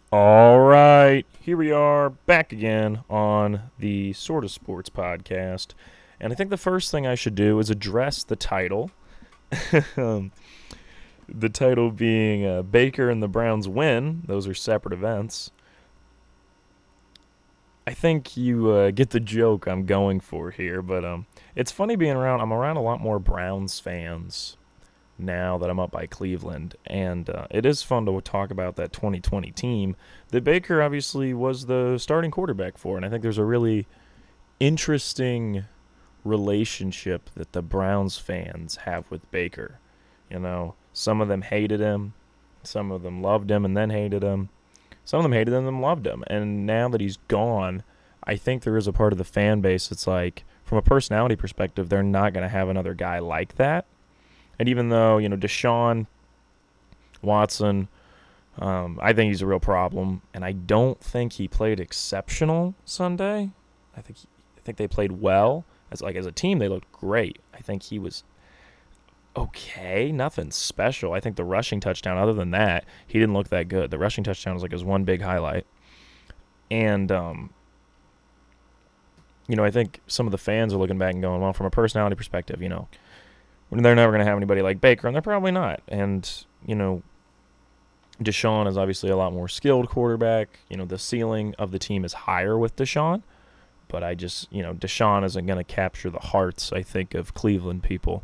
All right, here we are back again on the Sort of Sports podcast. And I think the first thing I should do is address the title. um, the title being Baker and the Browns win. Those are separate events. I think you get the joke I'm going for here, but it's funny being around. I'm around a lot more Browns fans now that I'm up by Cleveland, and it is fun to talk about that 2020 team that Baker obviously was the starting quarterback for, and I think there's a really interesting relationship that the Browns fans have with Baker. You know, some of them hated him, some of them loved him and then hated him, some of them hated him and then loved him, and now that he's gone, I think there is a part of the fan base that's like, from a personality perspective, they're not going to have another guy like that. And even though, Deshaun Watson, I think he's a real problem, and I don't think he played exceptional Sunday. I think they played well. As a team, they looked great. I think he was okay, nothing special. I think the rushing touchdown, other than that, he didn't look that good. The rushing touchdown was like his one big highlight. And I think some of the fans are looking back and going, well, from a personality perspective, they're never going to have anybody like Baker, and they're probably not. And, Deshaun is obviously a lot more skilled quarterback. The ceiling of the team is higher with Deshaun. But Deshaun isn't going to capture the hearts, I think, of Cleveland people.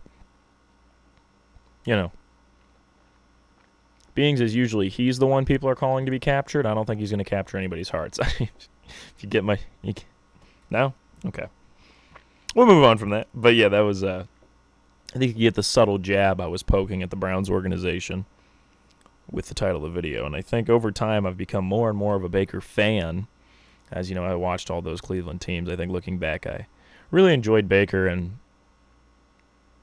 Beings is usually he's the one people are calling to be captured. I don't think he's going to capture anybody's hearts. If you get my... No? Okay. We'll move on from that. But yeah, that was... I think you get the subtle jab I was poking at the Browns organization with the title of the video. And I think over time I've become more and more of a Baker fan. As I watched all those Cleveland teams. I think looking back, I really enjoyed Baker, and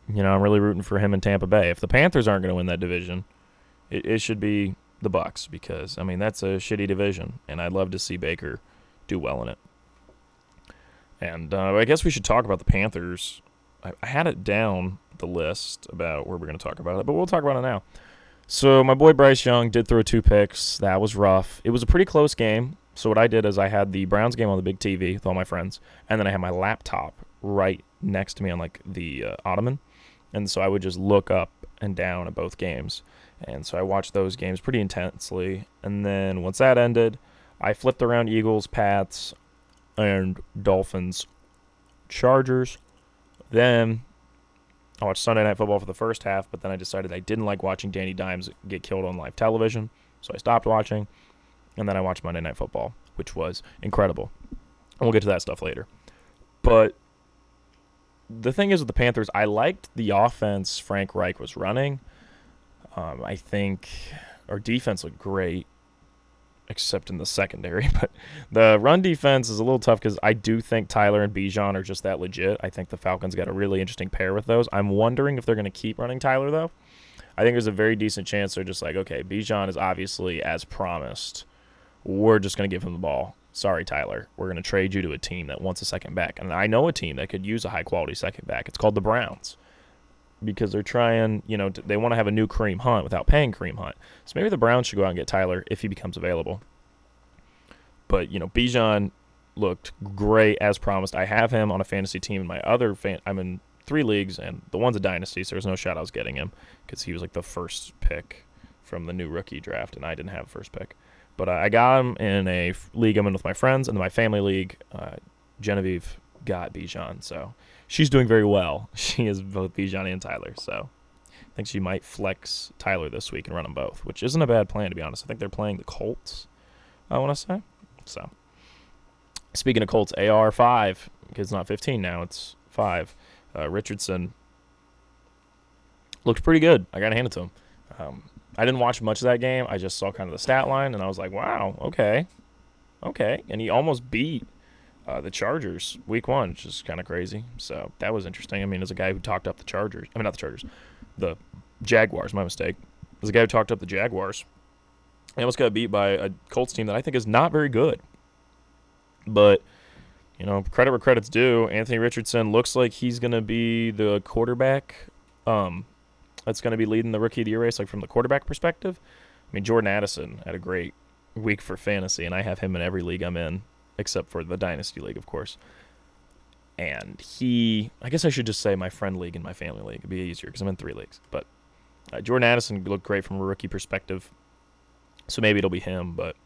I'm really rooting for him in Tampa Bay. If the Panthers aren't going to win that division, it should be the Bucs, because that's a shitty division, and I'd love to see Baker do well in it. And I guess we should talk about the Panthers. I had it down the list about where we're going to talk about it, but we'll talk about it now. So my boy Bryce Young did throw 2 picks. That was rough. It was a pretty close game. So what I did is I had the Browns game on the big TV with all my friends, and then I had my laptop right next to me on the ottoman, and so I would just look up and down at both games. And so I watched those games pretty intensely, and then once that ended, I flipped around Eagles, Pats, and Dolphins, Chargers. Then I watched Sunday Night Football for the first half, but then I decided I didn't like watching Danny Dimes get killed on live television, so I stopped watching. And then I watched Monday Night Football, which was incredible. And we'll get to that stuff later. But the thing is with the Panthers, I liked the offense Frank Reich was running. I think our defense looked great, except in the secondary. But the run defense is a little tough because I do think Tyler and Bijan are just that legit. I think the Falcons got a really interesting pair with those. I'm wondering if they're going to keep running Tyler, though. I think there's a very decent chance they're just like, okay, Bijan is obviously as promised. We're just going to give him the ball. Sorry, Tyler. We're going to trade you to a team that wants a second back. And I know a team that could use a high-quality second back. It's called the Browns, because they're trying, they want to have a new Kareem Hunt without paying Kareem Hunt. So maybe the Browns should go out and get Tyler if he becomes available. But, Bijan looked great as promised. I have him on a fantasy team in my other I'm in 3 leagues, and the one's a dynasty, so there's no shot I was getting him because he was like the first pick from the new rookie draft, and I didn't have a first pick. But I got him in a league I'm in with my friends, and in my family league, Genevieve got Bijan. So she's doing very well. She is both Bijan and Tyler. So I think she might flex Tyler this week and run them both, which isn't a bad plan, to be honest. I think they're playing the Colts, I want to say. So speaking of Colts, AR 5, because it's not 15 now, it's 5. Richardson looked pretty good. I got to hand it to him. I didn't watch much of that game. I just saw kind of the stat line, and I was like, wow, okay. And he almost beat the Chargers week 1, which is kind of crazy. So that was interesting. I mean, as a guy who talked up the Chargers. I mean, not the Chargers. The Jaguars, my mistake. As a guy who talked up the Jaguars, he almost got beat by a Colts team that I think is not very good. But, credit where credit's due. Anthony Richardson looks like he's going to be the quarterback that's going to be leading the Rookie of the Year race, like from the quarterback perspective. I mean, Jordan Addison had a great week for fantasy, and I have him in every league I'm in, except for the Dynasty League, of course. And I guess I should just say my friend league and my family league. It'd be easier because I'm in 3 leagues. But Jordan Addison looked great from a rookie perspective, so maybe it'll be him. But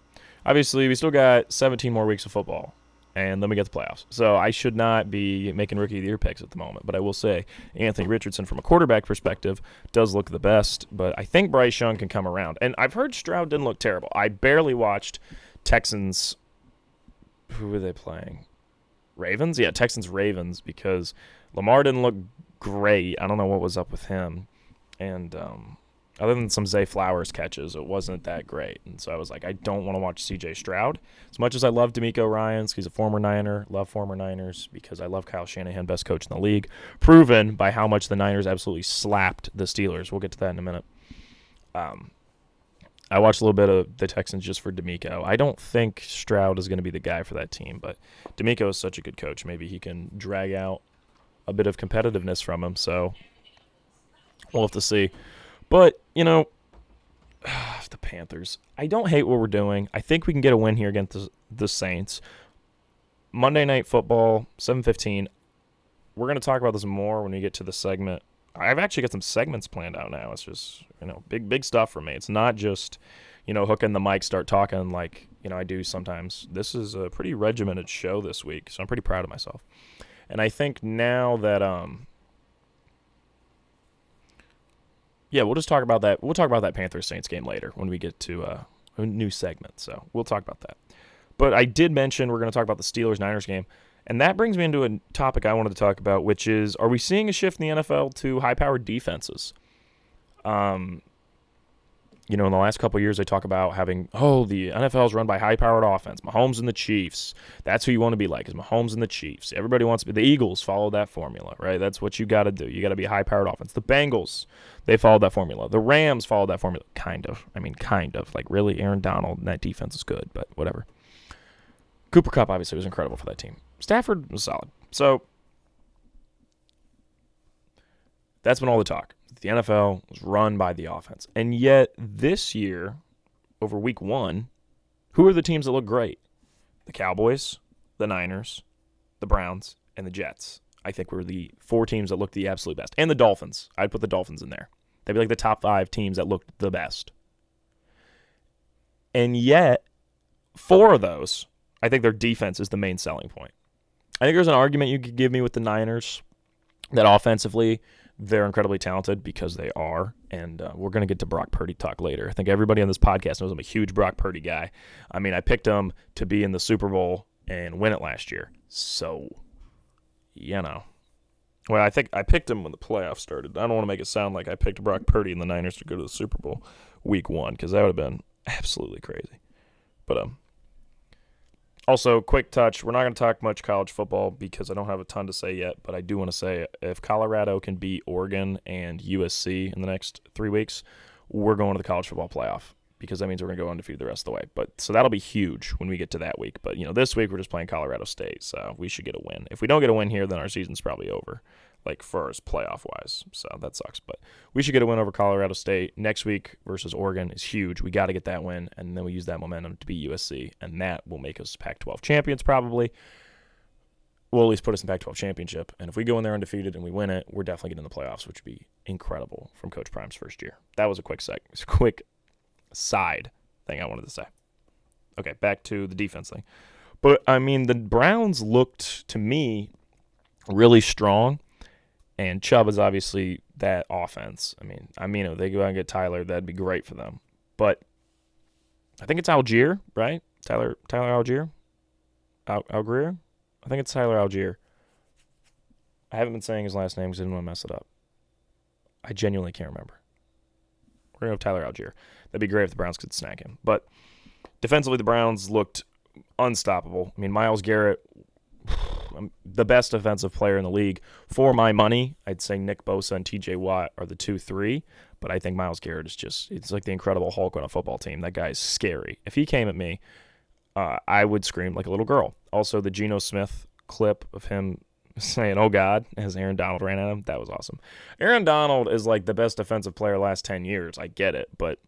obviously, we still got 17 more weeks of football, and then we get the playoffs. So I should not be making Rookie of the Year picks at the moment. But I will say Anthony Richardson, from a quarterback perspective, does look the best. But I think Bryce Young can come around. And I've heard Stroud didn't look terrible. I barely watched Texans. Who were they playing? Ravens? Yeah, Texans-Ravens, because Lamar didn't look great. I don't know what was up with him. And other than some Zay Flowers catches, it wasn't that great. And so I was like, I don't want to watch C.J. Stroud. As much as I love DeMeco Ryans, he's a former Niner, love former Niners, because I love Kyle Shanahan, best coach in the league, proven by how much the Niners absolutely slapped the Steelers. We'll get to that in a minute. I watched a little bit of the Texans just for DeMeco. I don't think Stroud is going to be the guy for that team, but DeMeco is such a good coach. Maybe he can drag out a bit of competitiveness from him, so we'll have to see. But, the Panthers. I don't hate what we're doing. I think we can get a win here against the Saints. Monday Night Football, 7:15. We're going to talk about this more when we get to the segment. I've actually got some segments planned out now. It's just, big stuff for me. It's not just, hook in the mic, start talking like, I do sometimes. This is a pretty regimented show this week, so I'm pretty proud of myself. And I think now that, we'll just talk about that. We'll talk about that Panthers-Saints game later when we get to a new segment, so we'll talk about that. But I did mention we're going to talk about the Steelers-Niners game. And that brings me into a topic I wanted to talk about, which is, are we seeing a shift in the NFL to high-powered defenses? In the last couple of years, they talk about having, the NFL is run by high-powered offense. Mahomes and the Chiefs. That's who you want to be like, is Mahomes and the Chiefs. Everybody wants to be. The Eagles follow that formula, right? That's what you got to do. You got to be a high-powered offense. The Bengals, they followed that formula. The Rams followed that formula. Kind of. Like, really, Aaron Donald and that defense is good, but whatever. Cooper Kupp obviously was incredible for that team. Stafford was solid. So that's been all the talk. The NFL was run by the offense. And yet this year, over week 1, who are the teams that look great? The Cowboys, the Niners, the Browns, and the Jets. I think were the 4 teams that looked the absolute best. And the Dolphins. I'd put the Dolphins in there. They'd be like the top 5 teams that looked the best. And yet, 4 of those, I think their defense is the main selling point. I think there's an argument you could give me with the Niners that offensively they're incredibly talented, because they are, and we're going to get to Brock Purdy talk later. I think everybody on this podcast knows I'm a huge Brock Purdy guy. I mean, I picked him to be in the Super Bowl and win it last year. So, Well, I think I picked him when the playoffs started. I don't want to make it sound like I picked Brock Purdy and the Niners to go to the Super Bowl week 1, because that would have been absolutely crazy. But, also, quick touch. We're not going to talk much college football because I don't have a ton to say yet, but I do want to say if Colorado can beat Oregon and USC in the next 3 weeks, we're going to the college football playoff, because that means we're going to go undefeated the rest of the way. So that'll be huge when we get to that week. But, this week we're just playing Colorado State, so we should get a win. If we don't get a win here, then our season's probably over, like for us playoff-wise. So that sucks. But we should get a win over Colorado State. Next week versus Oregon is huge. We got to get that win, and then we use that momentum to beat USC, and that will make us Pac-12 champions probably. We'll at least put us in Pac-12 championship. And if we go in there undefeated and we win it, we're definitely getting in the playoffs, which would be incredible from Coach Prime's first year. That was a quick side thing I wanted to say. Okay, back to the defense thing. But, the Browns looked, to me, really strong. And Chubb is obviously that offense. If they go out and get Tyler, that'd be great for them. But I think it's Algier, right? Tyler Algier? Algier? I think it's Tyler Algier. I haven't been saying his last name because I didn't want to mess it up. I genuinely can't remember. We're going to have Tyler Algier. That'd be great if the Browns could snag him. But defensively, the Browns looked unstoppable. Myles Garrett, the best defensive player in the league. For my money, I'd say Nick Bosa and TJ Watt are the 2-3, but I think Myles Garrett is it's like the Incredible Hulk on a football team. That guy is scary. If he came at me, I would scream like a little girl. Also, the Geno Smith clip of him saying, "Oh God," as Aaron Donald ran at him, that was awesome. Aaron Donald is like the best defensive player last 10 years. I get it, but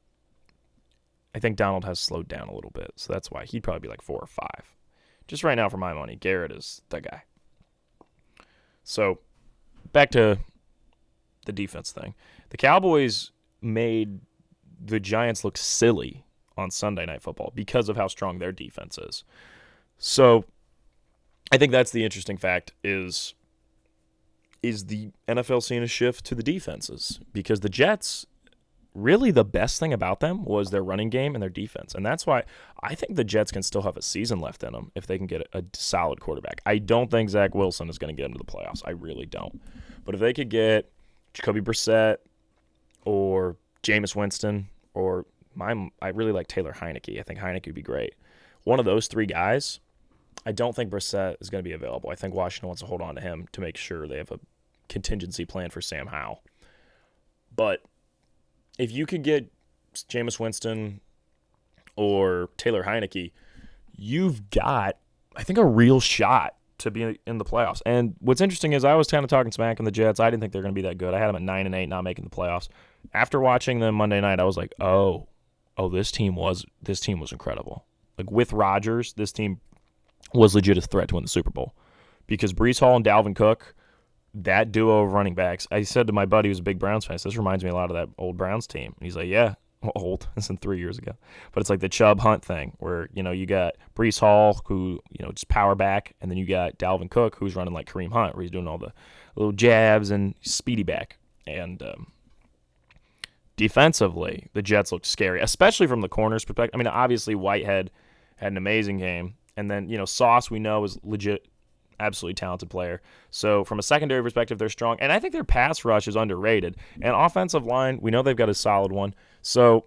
I think Donald has slowed down a little bit, so that's why he'd probably be like 4 or 5. Just right now, for my money, Garrett is the guy. So, back to the defense thing. The Cowboys made the Giants look silly on Sunday Night Football because of how strong their defense is. So, I think that's the interesting fact is the NFL seeing a shift to the defenses? Because the Jets, really the best thing about them was their running game and their defense. And that's why I think the Jets can still have a season left in them if they can get a solid quarterback. I don't think Zach Wilson is going to get them to the playoffs. I really don't. But if they could get Jacoby Brissett or Jameis Winston or I really like Taylor Heineke. I think Heineke would be great. One of those three guys, I don't think Brissett is going to be available. I think Washington wants to hold on to him to make sure they have a contingency plan for Sam Howell. But if you could get Jameis Winston or Taylor Heineke, you've got, I think, a real shot to be in the playoffs. And what's interesting is I was kind of talking smack on the Jets. I didn't think they were going to be that good. I had them at 9-8, not making the playoffs. After watching them Monday night, I was like, oh, this team was incredible. Like, with Rodgers, this team was legit a threat to win the Super Bowl. Because Breece Hall and Dalvin Cook, that duo of running backs, I said to my buddy who's a big Browns fan, I said, this reminds me a lot of that old Browns team. And he's like, yeah, old. This is 3 years ago. But it's like the Chubb Hunt thing where, you got Breece Hall, who, just power back, and then you got Dalvin Cook, who's running like Kareem Hunt, where he's doing all the little jabs and speedy back. And defensively, the Jets looked scary, especially from the corners' perspective. I mean, obviously, Whitehead had an amazing game. And then, Sauce, we know, is legit, absolutely talented player. So from a secondary perspective, they're strong. And I think their pass rush is underrated. And offensive line, we know they've got a solid one. So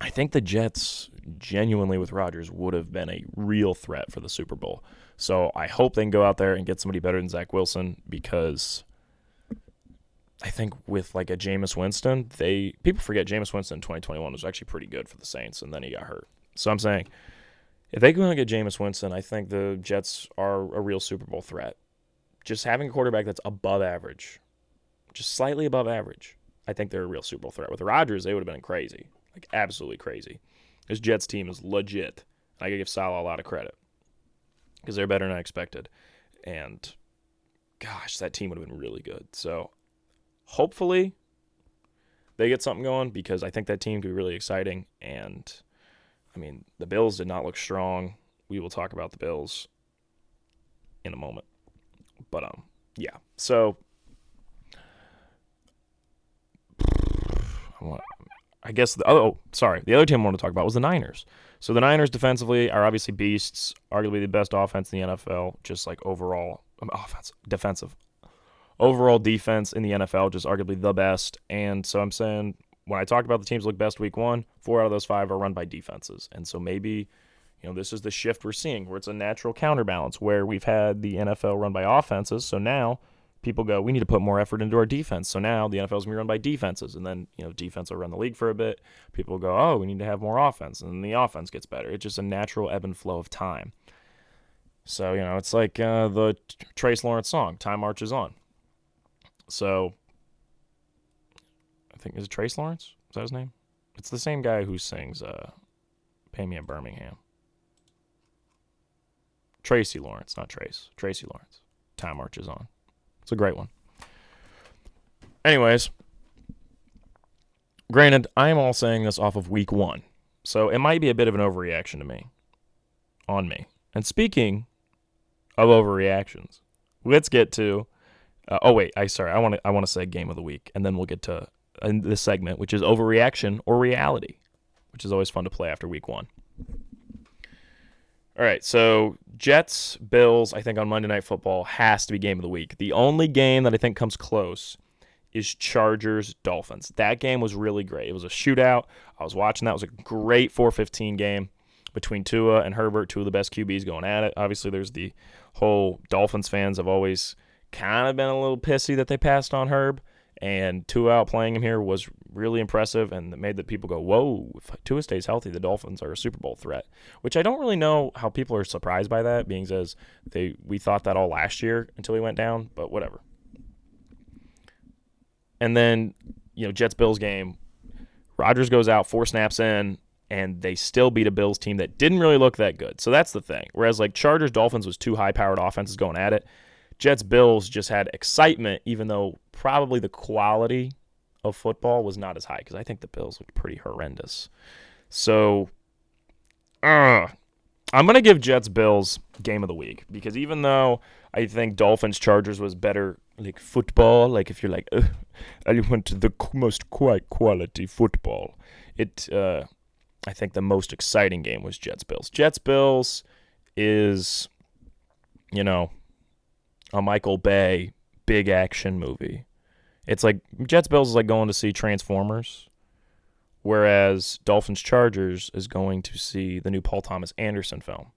I think the Jets, genuinely with Rodgers, would have been a real threat for the Super Bowl. So I hope they can go out there and get somebody better than Zach Wilson, because I think with like a Jameis Winston, people forget Jameis Winston in 2021 was actually pretty good for the Saints, and then he got hurt. So I'm saying, if they go and get Jameis Winston, I think the Jets are a real Super Bowl threat. Just having a quarterback that's above average, just slightly above average, I think they're a real Super Bowl threat. With Rodgers, they would have been crazy, like absolutely crazy. This Jets team is legit. I gotta give Salah a lot of credit because they're better than I expected. And gosh, that team would have been really good. So hopefully they get something going, because I think that team could be really exciting. And I mean, the Bills did not look strong. We will talk about the Bills in a moment. But, yeah. So, I guess the other team I want to talk about was the Niners. So the Niners defensively are obviously beasts, arguably the best offense in the NFL, just like overall defensive. Overall defense in the NFL, just arguably the best. And so I'm saying, when I talk about the teams look best week 1, 4 out of those 5 are run by defenses. And so maybe, this is the shift we're seeing, where it's a natural counterbalance, where we've had the NFL run by offenses. So now people go, we need to put more effort into our defense. So now the NFL is going to be run by defenses. And then, defense will run the league for a bit. People go, oh, we need to have more offense. And then the offense gets better. It's just a natural ebb and flow of time. So, it's like the Trace Lawrence song, Time Marches On. So I think, is it Trace Lawrence? Is that his name? It's the same guy who sings Pay Me in Birmingham. Tracy Lawrence, not Trace. Tracy Lawrence. Time Marches On. It's a great one. Anyways, granted, I'm all saying this off of week 1. So it might be a bit of an overreaction on me. And speaking of overreactions, let's get to I want to say game of the week, and then we'll get to this segment, which is overreaction or reality, which is always fun to play after week 1. All right, so Jets, Bills, I think on Monday Night Football has to be game of the week. The only game that I think comes close is Chargers, Dolphins. That game was really great. It was a shootout. I was watching that. It was a great 4:15 game between Tua and Herbert, 2 of the best QBs going at it. Obviously, there's the whole Dolphins fans have always kind of been a little pissy that they passed on Herb, and Tua outplaying him here was really impressive, and it made the people go, whoa, if Tua stays healthy, the Dolphins are a Super Bowl threat, which I don't really know how people are surprised by that, being as we thought that all last year until he went down, but whatever. And then, Jets-Bills game, Rodgers goes out 4 snaps in, and they still beat a Bills team that didn't really look that good. So that's the thing. Whereas like Chargers, Dolphins was two high-powered offenses going at it. Jets, Bills just had excitement, even though probably the quality of football was not as high because I think the Bills looked pretty horrendous. So I'm going to give Jets, Bills game of the week because even though I think Dolphins, Chargers was better like football, like if you're like, I went to the most quality football, I think the most exciting game was Jets, Bills. Jets, Bills is, a Michael Bay big action movie. It's like Jets Bills is like going to see Transformers, whereas Dolphins Chargers is going to see the new Paul Thomas Anderson film.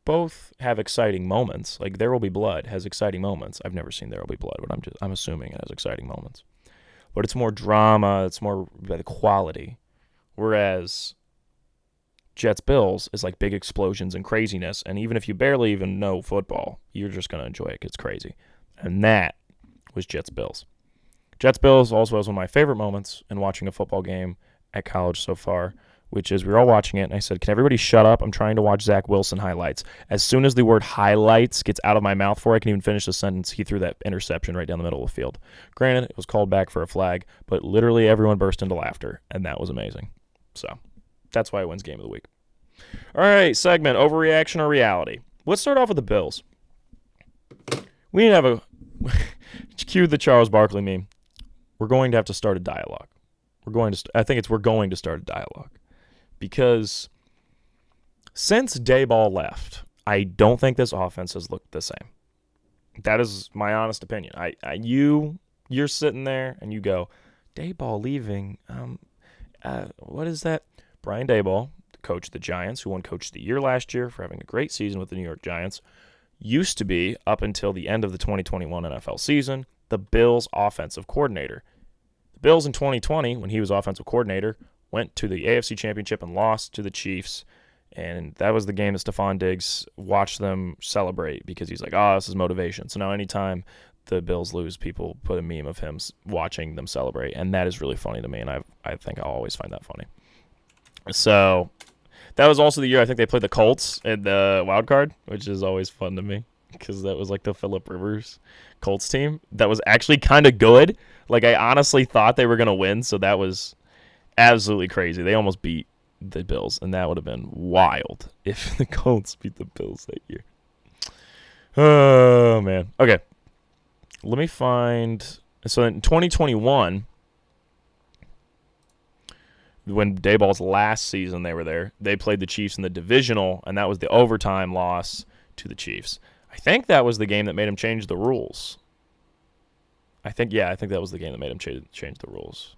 Both have exciting moments. Like There Will Be Blood has exciting moments. I've never seen There Will Be Blood, but I'm assuming it has exciting moments. But it's more drama, it's more the quality. Whereas Jets Bills is like big explosions and craziness, and even if you barely even know football, you're just going to enjoy it. It's crazy. And that was Jets Bills. Jets Bills also was one of my favorite moments in watching a football game at college so far, which is we were all watching it, and I said, can everybody shut up? I'm trying to watch Zach Wilson highlights. As soon as the word highlights gets out of my mouth before I can even finish the sentence, he threw that interception right down the middle of the field. Granted, it was called back for a flag, but literally everyone burst into laughter, and that was amazing. So that's why it wins Game of the Week. All right, segment, overreaction or reality. Let's start off with the Bills. We need to have a cue the Charles Barkley meme. We're going to have to start a dialogue. We're going to start a dialogue. Because since Dayball left, I don't think this offense has looked the same. That is my honest opinion. You're sitting there and you go, Dayball leaving. What is that? Brian Dayball, the coach of the Giants, who won Coach of the Year last year for having a great season with the New York Giants, used to be, up until the end of the 2021 NFL season, the Bills' offensive coordinator. The Bills in 2020, when he was offensive coordinator, went to the AFC Championship and lost to the Chiefs, and that was the game that Stephon Diggs watched them celebrate because he's like, this is motivation. So now anytime the Bills lose, people put a meme of him watching them celebrate, and that is really funny to me, and I think I'll always find that funny. So that was also the year I think they played the Colts in the wild card, which is always fun to me because that was like the Phillip Rivers Colts team that was actually kind of good. Like I honestly thought they were going to win, so that was absolutely crazy. They almost beat the Bills, and that would have been wild if the Colts beat the Bills that year. Oh, man. Okay. Let me find... So in 2021, when Dayball's last season they were there, they played the Chiefs in the divisional, and that was the overtime loss to the Chiefs. I think that was the game that made him change the rules. I think that was the game that made him change the rules.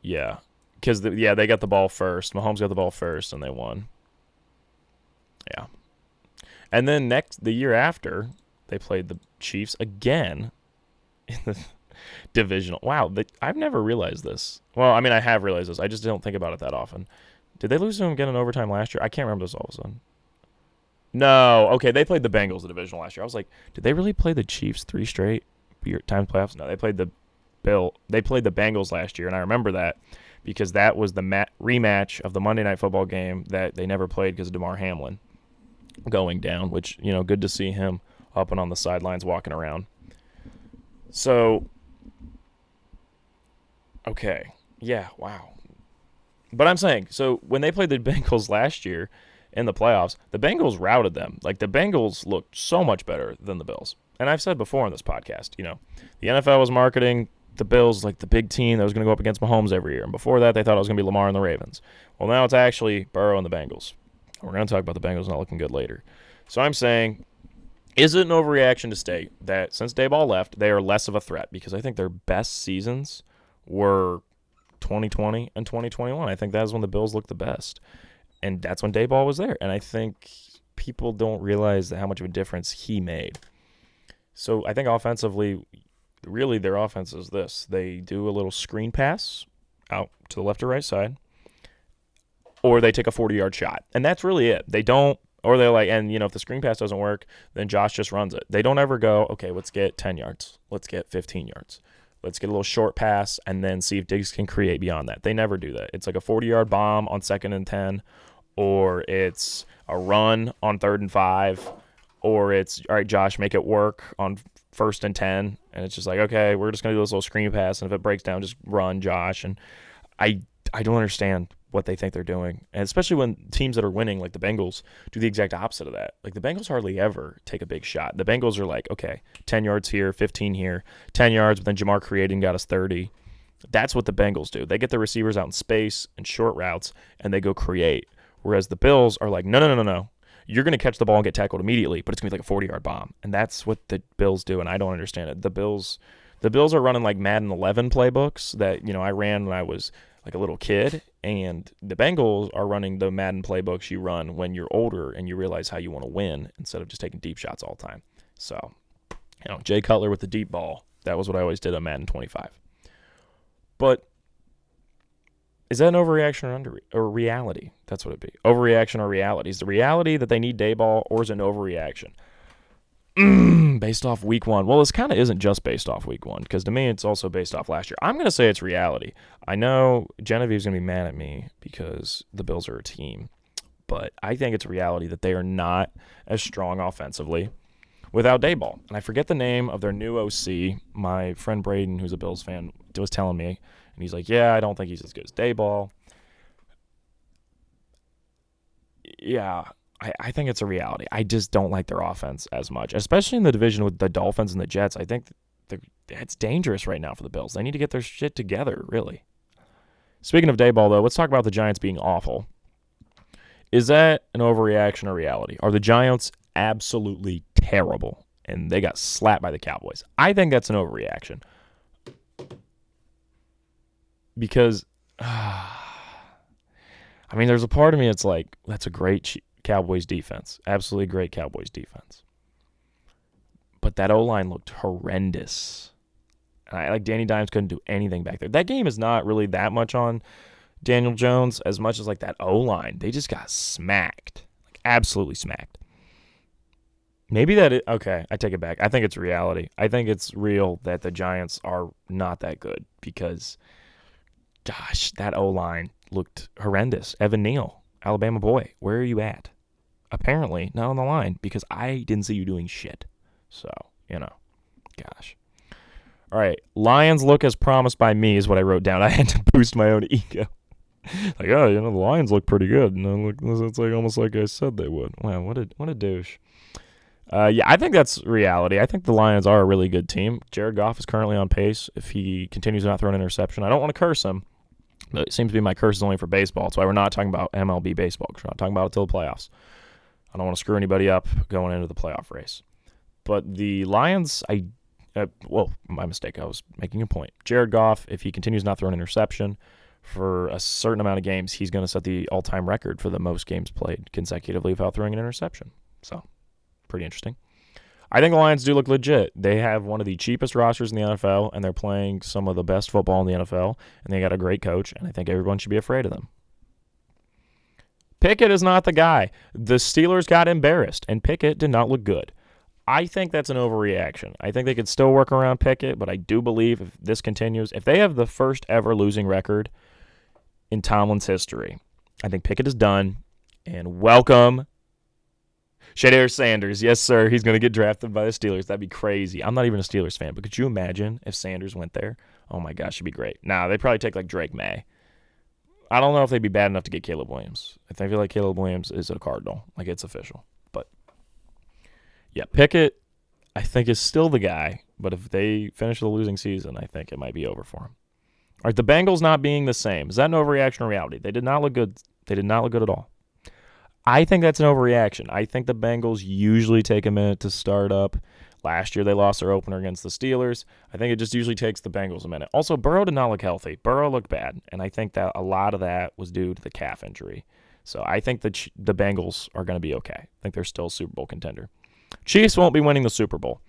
Yeah, because they got the ball first. Mahomes got the ball first, and they won. Yeah, and then the year after, they played the Chiefs again in the divisional. Wow, I've never realized this. Well, I mean, I have realized this. I just don't think about it that often. Did they lose to him again in overtime last year? I can't remember this all of a sudden. No, okay, they played the Bengals the divisional last year. I was like, did they really play the Chiefs 3 straight times playoffs? No, they played the Bengals last year, and I remember that because that was the rematch of the Monday Night Football game that they never played because of DeMar Hamlin going down, which, good to see him up and on the sidelines walking around. So, okay, yeah, wow. But I'm saying, so when they played the Bengals last year in the playoffs, the Bengals routed them. Like, the Bengals looked so much better than the Bills. And I've said before on this podcast, the NFL was marketing the Bills like the big team that was going to go up against Mahomes every year. And before that, they thought it was going to be Lamar and the Ravens. Well, now it's actually Burrow and the Bengals. We're going to talk about the Bengals not looking good later. So I'm saying, is it an overreaction to state that since Dayball left, they are less of a threat? Because I think their best seasons were 2020 and 2021. I think that's when the Bills looked the best. And that's when Dayball was there. And I think people don't realize how much of a difference he made. So I think offensively, really their offense is this. They do a little screen pass out to the left or right side, or they take a 40-yard shot. And that's really it. They don't, or they're like, and if the screen pass doesn't work, then Josh just runs it. They don't ever go, okay, let's get 10 yards. Let's get 15 yards. let's get a little short pass and then see if Diggs can create beyond that. They never do that. It's like a 40-yard bomb on 2nd and 10, or it's a run on 3rd and 5, or it's, all right, Josh, make it work on 1st and 10. And it's just like, okay, we're just going to do this little screen pass, and if it breaks down, just run, Josh. And I don't understand what they think they're doing, and especially when teams that are winning, like the Bengals, do the exact opposite of that. Like the Bengals hardly ever take a big shot. The Bengals are like, okay, 10 yards here, 15 here, 10 yards, but then Jamar created and got us 30. That's what the Bengals do. They get the receivers out in space and short routes, and they go create. Whereas the Bills are like, no. You're going to catch the ball and get tackled immediately, but it's going to be like a 40-yard bomb. And that's what the Bills do, and I don't understand it. The Bills are running like Madden 11 playbooks that, I ran when I was like a little kid, and the Bengals are running the Madden playbooks you run when you're older and you realize how you want to win instead of just taking deep shots all the time. So, Jay Cutler with the deep ball. That was what I always did on Madden 25. But is that an overreaction or reality? That's what it'd be. Overreaction or reality. Is the reality that they need Dayball, or is it an overreaction? Based off week 1. Well, this kind of isn't just based off week 1, because to me it's also based off last year. I'm going to say it's reality. I know Genevieve's going to be mad at me because the Bills are a team, but I think it's reality that they are not as strong offensively without Dayball. And I forget the name of their new OC. My friend Braden, who's a Bills fan, was telling me, and he's like, yeah, I don't think he's as good as Dayball. Yeah, I think it's a reality. I just don't like their offense as much, especially in the division with the Dolphins and the Jets. I think it's dangerous right now for the Bills. They need to get their shit together, really. Speaking of Dayball, though, let's talk about the Giants being awful. Is that an overreaction or reality? Are the Giants absolutely terrible, and they got slapped by the Cowboys? I think that's an overreaction. Because, there's a part of me that's like, that's a great Cowboys defense. Absolutely great Cowboys defense. But that O-line looked horrendous. And Danny Dimes couldn't do anything back there. That game is not really that much on Daniel Jones as much as like that O-line. They just got smacked. Like absolutely smacked. Maybe okay, I take it back. I think it's reality. I think it's real that the Giants are not that good because, gosh, that O-line looked horrendous. Evan Neal, Alabama boy, where are you at? Apparently not on the line because I didn't see you doing shit. So, gosh. All right, Lions look as promised by me is what I wrote down. I had to boost my own ego. Like, the Lions look pretty good. It's like almost like I said they would. Wow, what a douche. Yeah, I think that's reality. I think the Lions are a really good team. Jared Goff is currently on pace if he continues to not throw an interception. I don't want to curse him. But it seems to be my curse is only for baseball. That's why we're not talking about MLB baseball because we're not talking about it till the playoffs. I don't want to screw anybody up going into the playoff race. But the Lions, my mistake. I was making a point. Jared Goff, if he continues not throwing an interception for a certain amount of games, he's going to set the all-time record for the most games played consecutively without throwing an interception. So, pretty interesting. I think the Lions do look legit. They have one of the cheapest rosters in the NFL, and they're playing some of the best football in the NFL, and they got a great coach, and I think everyone should be afraid of them. Pickett is not the guy. The Steelers got embarrassed, and Pickett did not look good. I think that's an overreaction. I think they could still work around Pickett, but I do believe if this continues, if they have the first ever losing record in Tomlin's history, I think Pickett is done, and welcome Shedeur Sanders. Yes, sir. He's going to get drafted by the Steelers. That'd be crazy. I'm not even a Steelers fan, but could you imagine if Sanders went there? Oh, my gosh, it'd be great. Nah, they'd probably take like Drake May. I don't know if they'd be bad enough to get Caleb Williams. I feel like Caleb Williams is a Cardinal. Like, it's official. But, yeah, Pickett, I think, is still the guy. But if they finish the losing season, I think it might be over for him. All right, the Bengals not being the same. Is that an overreaction or reality? They did not look good. They did not look good at all. I think that's an overreaction. I think the Bengals usually take a minute to start up. Last year they lost their opener against the Steelers. I think it just usually takes the Bengals a minute. Also, Burrow did not look healthy. Burrow looked bad, and I think that a lot of that was due to the calf injury. So I think that the Bengals are going to be okay. I think they're still a Super Bowl contender. Chiefs won't be winning the Super Bowl.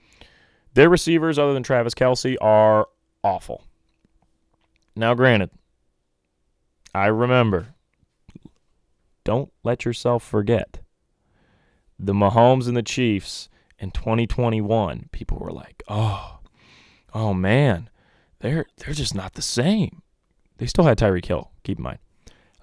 Their receivers, other than Travis Kelce, are awful. Now, granted, I remember, don't let yourself forget, the Mahomes and the Chiefs in 2021, people were like, oh man, they're just not the same. They still had Tyreek Hill, keep in mind.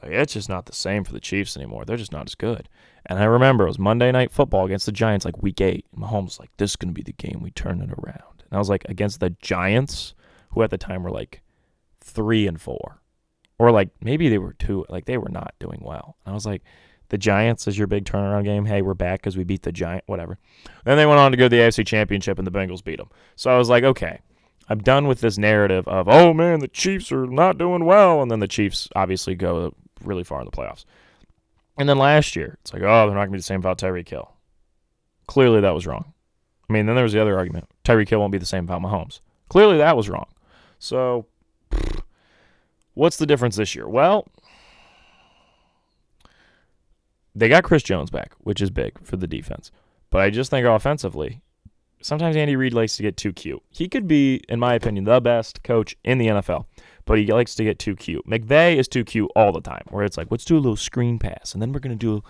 Like, it's just not the same for the Chiefs anymore. They're just not as good. And I remember it was Monday Night Football against the Giants, like week 8. And Mahomes was like, this is going to be the game we turn it around. And I was like, against the Giants, who at the time were like 3-4. Or like maybe they were 2. Like they were not doing well. And I was like, the Giants is your big turnaround game. Hey, we're back because we beat the Giant, whatever. Then they went on to go to the AFC Championship and the Bengals beat them. So I was like, okay, I'm done with this narrative of, oh man, the Chiefs are not doing well. And then the Chiefs obviously go really far in the playoffs. And then last year, it's like, oh, they're not going to be the same without Tyreek Hill. Clearly that was wrong. I mean, then there was the other argument. Tyreek Hill won't be the same without Mahomes. Clearly that was wrong. So what's the difference this year? Well, they got Chris Jones back, which is big for the defense. But I just think offensively, sometimes Andy Reid likes to get too cute. He could be, in my opinion, the best coach in the NFL, but he likes to get too cute. McVay is too cute all the time, where it's like, let's do a little screen pass, and then we're going to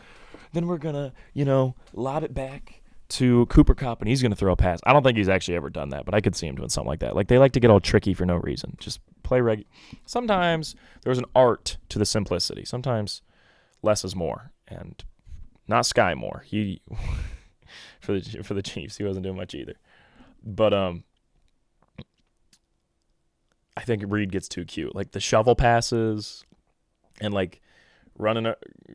lob it back to Cooper Kupp, and he's going to throw a pass. I don't think he's actually ever done that, but I could see him doing something like that. Like, they like to get all tricky for no reason. Just play regular. Sometimes there's an art to the simplicity. Sometimes less is more, and not Sky Moore. He for the Chiefs, he wasn't doing much either. But I think Reed gets too cute, like the shovel passes, and like running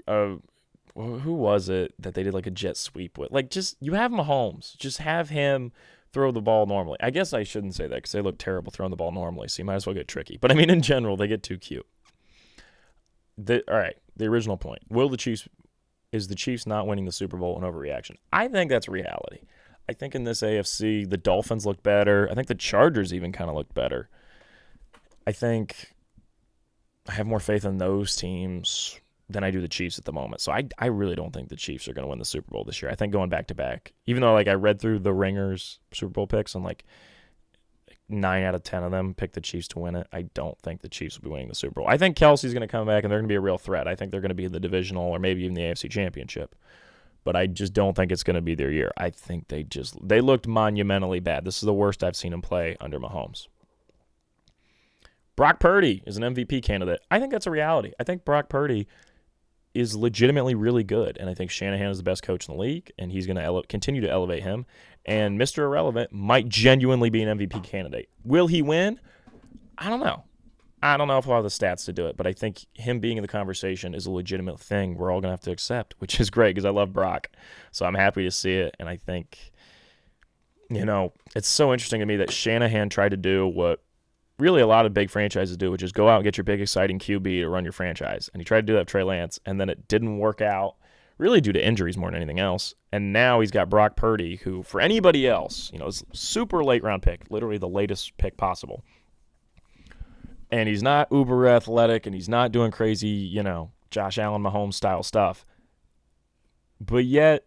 who was it that they did like a jet sweep with? Like, just you have Mahomes, just have him throw the ball normally. I guess I shouldn't say that because they look terrible throwing the ball normally, so you might as well get tricky. But I mean, in general, they get too cute. All right, the original point: is the Chiefs not winning the Super Bowl an overreaction? I think that's reality. I think in this AFC, the Dolphins look better. I think the Chargers even kind of look better. I think I have more faith in those teams than I do the Chiefs at the moment. So I really don't think the Chiefs are going to win the Super Bowl this year. I think going back to back, even though like I read through the Ringers Super Bowl picks and like 9 out of 10 of them picked the Chiefs to win it, I don't think the Chiefs will be winning the Super Bowl. I think Kelsey's going to come back and they're going to be a real threat. I think they're going to be in the divisional or maybe even the AFC Championship. But I just don't think it's going to be their year. I think they looked monumentally bad. This is the worst I've seen them play under Mahomes. Brock Purdy is an MVP candidate. I think that's a reality. I think Brock Purdy is legitimately really good, and I think Shanahan is the best coach in the league, and he's going to continue to elevate him. And Mr. Irrelevant might genuinely be an MVP candidate. Will he win? I don't know. I don't know if we'll have the stats to do it, but I think him being in the conversation is a legitimate thing we're all going to have to accept, which is great because I love Brock. So I'm happy to see it, and I think, it's so interesting to me that Shanahan tried to do what really a lot of big franchises do, which is go out and get your big, exciting QB to run your franchise. And he tried to do that with Trey Lance, and then it didn't work out, really due to injuries more than anything else. And now he's got Brock Purdy, who, for anybody else, is a super late-round pick, literally the latest pick possible. And he's not uber athletic, and he's not doing crazy, Josh Allen, Mahomes style stuff. But yet,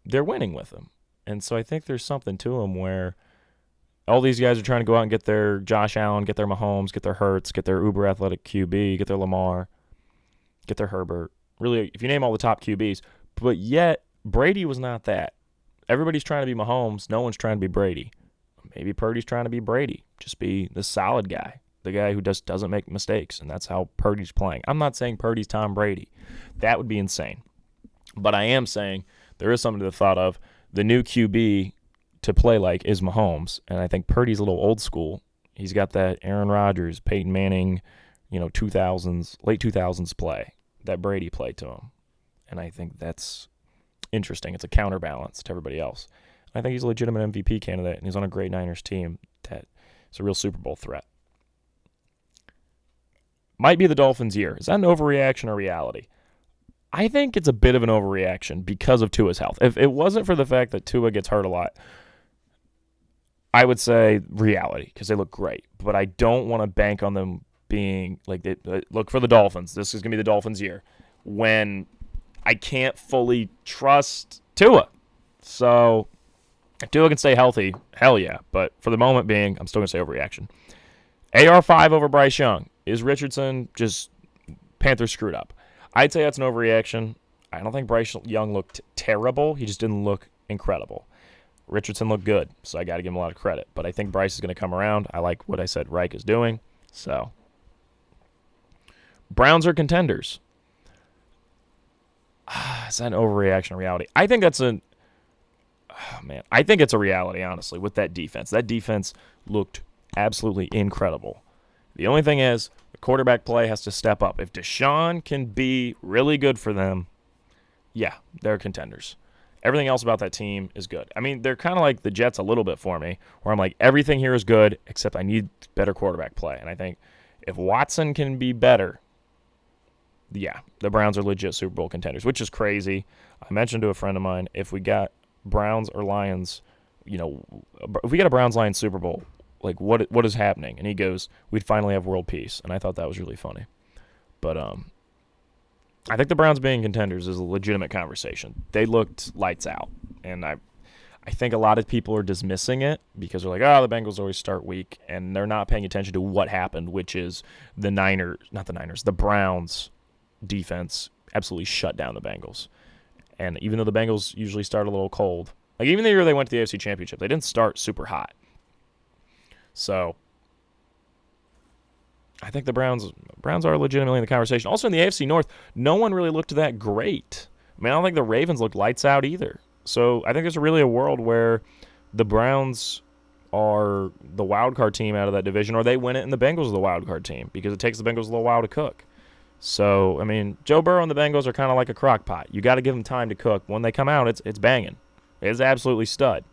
they're winning with him. And so I think there's something to him where all these guys are trying to go out and get their Josh Allen, get their Mahomes, get their Hurts, get their uber athletic QB, get their Lamar, get their Herbert. Really, if you name all the top QBs. But yet, Brady was not that. Everybody's trying to be Mahomes. No one's trying to be Brady. Maybe Purdy's trying to be Brady. Just be the solid guy. The guy who just doesn't make mistakes. And that's how Purdy's playing. I'm not saying Purdy's Tom Brady. That would be insane. But I am saying there is something to the thought of the new QB to play like is Mahomes, and I think Purdy's a little old school. He's got that Aaron Rodgers, Peyton Manning, 2000s, late 2000s play, that Brady played to him, and I think that's interesting. It's a counterbalance to everybody else. I think he's a legitimate MVP candidate, and he's on a great Niners team that is a real Super Bowl threat. Might be the Dolphins' year. Is that an overreaction or reality? I think it's a bit of an overreaction because of Tua's health. If it wasn't for the fact that Tua gets hurt a lot, I would say reality because they look great. But I don't want to bank on them being like, look for the Dolphins. This is going to be the Dolphins' year when I can't fully trust Tua. So if Tua can stay healthy, hell yeah. But for the moment being, I'm still going to say overreaction. AR5 over Bryce Young. Is Richardson just Panthers screwed up? I'd say that's an overreaction. I don't think Bryce Young looked terrible. He just didn't look incredible. Richardson looked good, so I got to give him a lot of credit. But I think Bryce is going to come around. I like what I said Reich is doing. So, Browns are contenders. Is that an overreaction or reality? I think that's a... Oh, man. I think it's a reality, honestly, with that defense. That defense looked absolutely incredible. The only thing is, the quarterback play has to step up. If Deshaun can be really good for them, yeah, they're contenders. Everything else about that team is good. I mean, they're kind of like the Jets a little bit for me, where I'm like, everything here is good, except I need better quarterback play. And I think if Watson can be better, yeah, the Browns are legit Super Bowl contenders, which is crazy. I mentioned to a friend of mine, if we got Browns or Lions, if we got a Browns-Lions Super Bowl, like what is happening? And he goes, we'd finally have world peace. And I thought that was really funny. But I think the Browns being contenders is a legitimate conversation. They looked lights out. And I think a lot of people are dismissing it because they're like, the Bengals always start weak. And they're not paying attention to what happened, which is the Browns defense absolutely shut down the Bengals. And even though the Bengals usually start a little cold, like even the year they went to the AFC Championship, they didn't start super hot. So I think the Browns are legitimately in the conversation. Also in the AFC North, no one really looked that great. I mean, I don't think the Ravens looked lights out either. So I think there's really a world where the Browns are the wild card team out of that division, or they win it and the Bengals are the wild card team because it takes the Bengals a little while to cook. So, I mean, Joe Burrow and the Bengals are kind of like a crock pot. You got to give them time to cook. When they come out, it's banging. It's absolutely stud.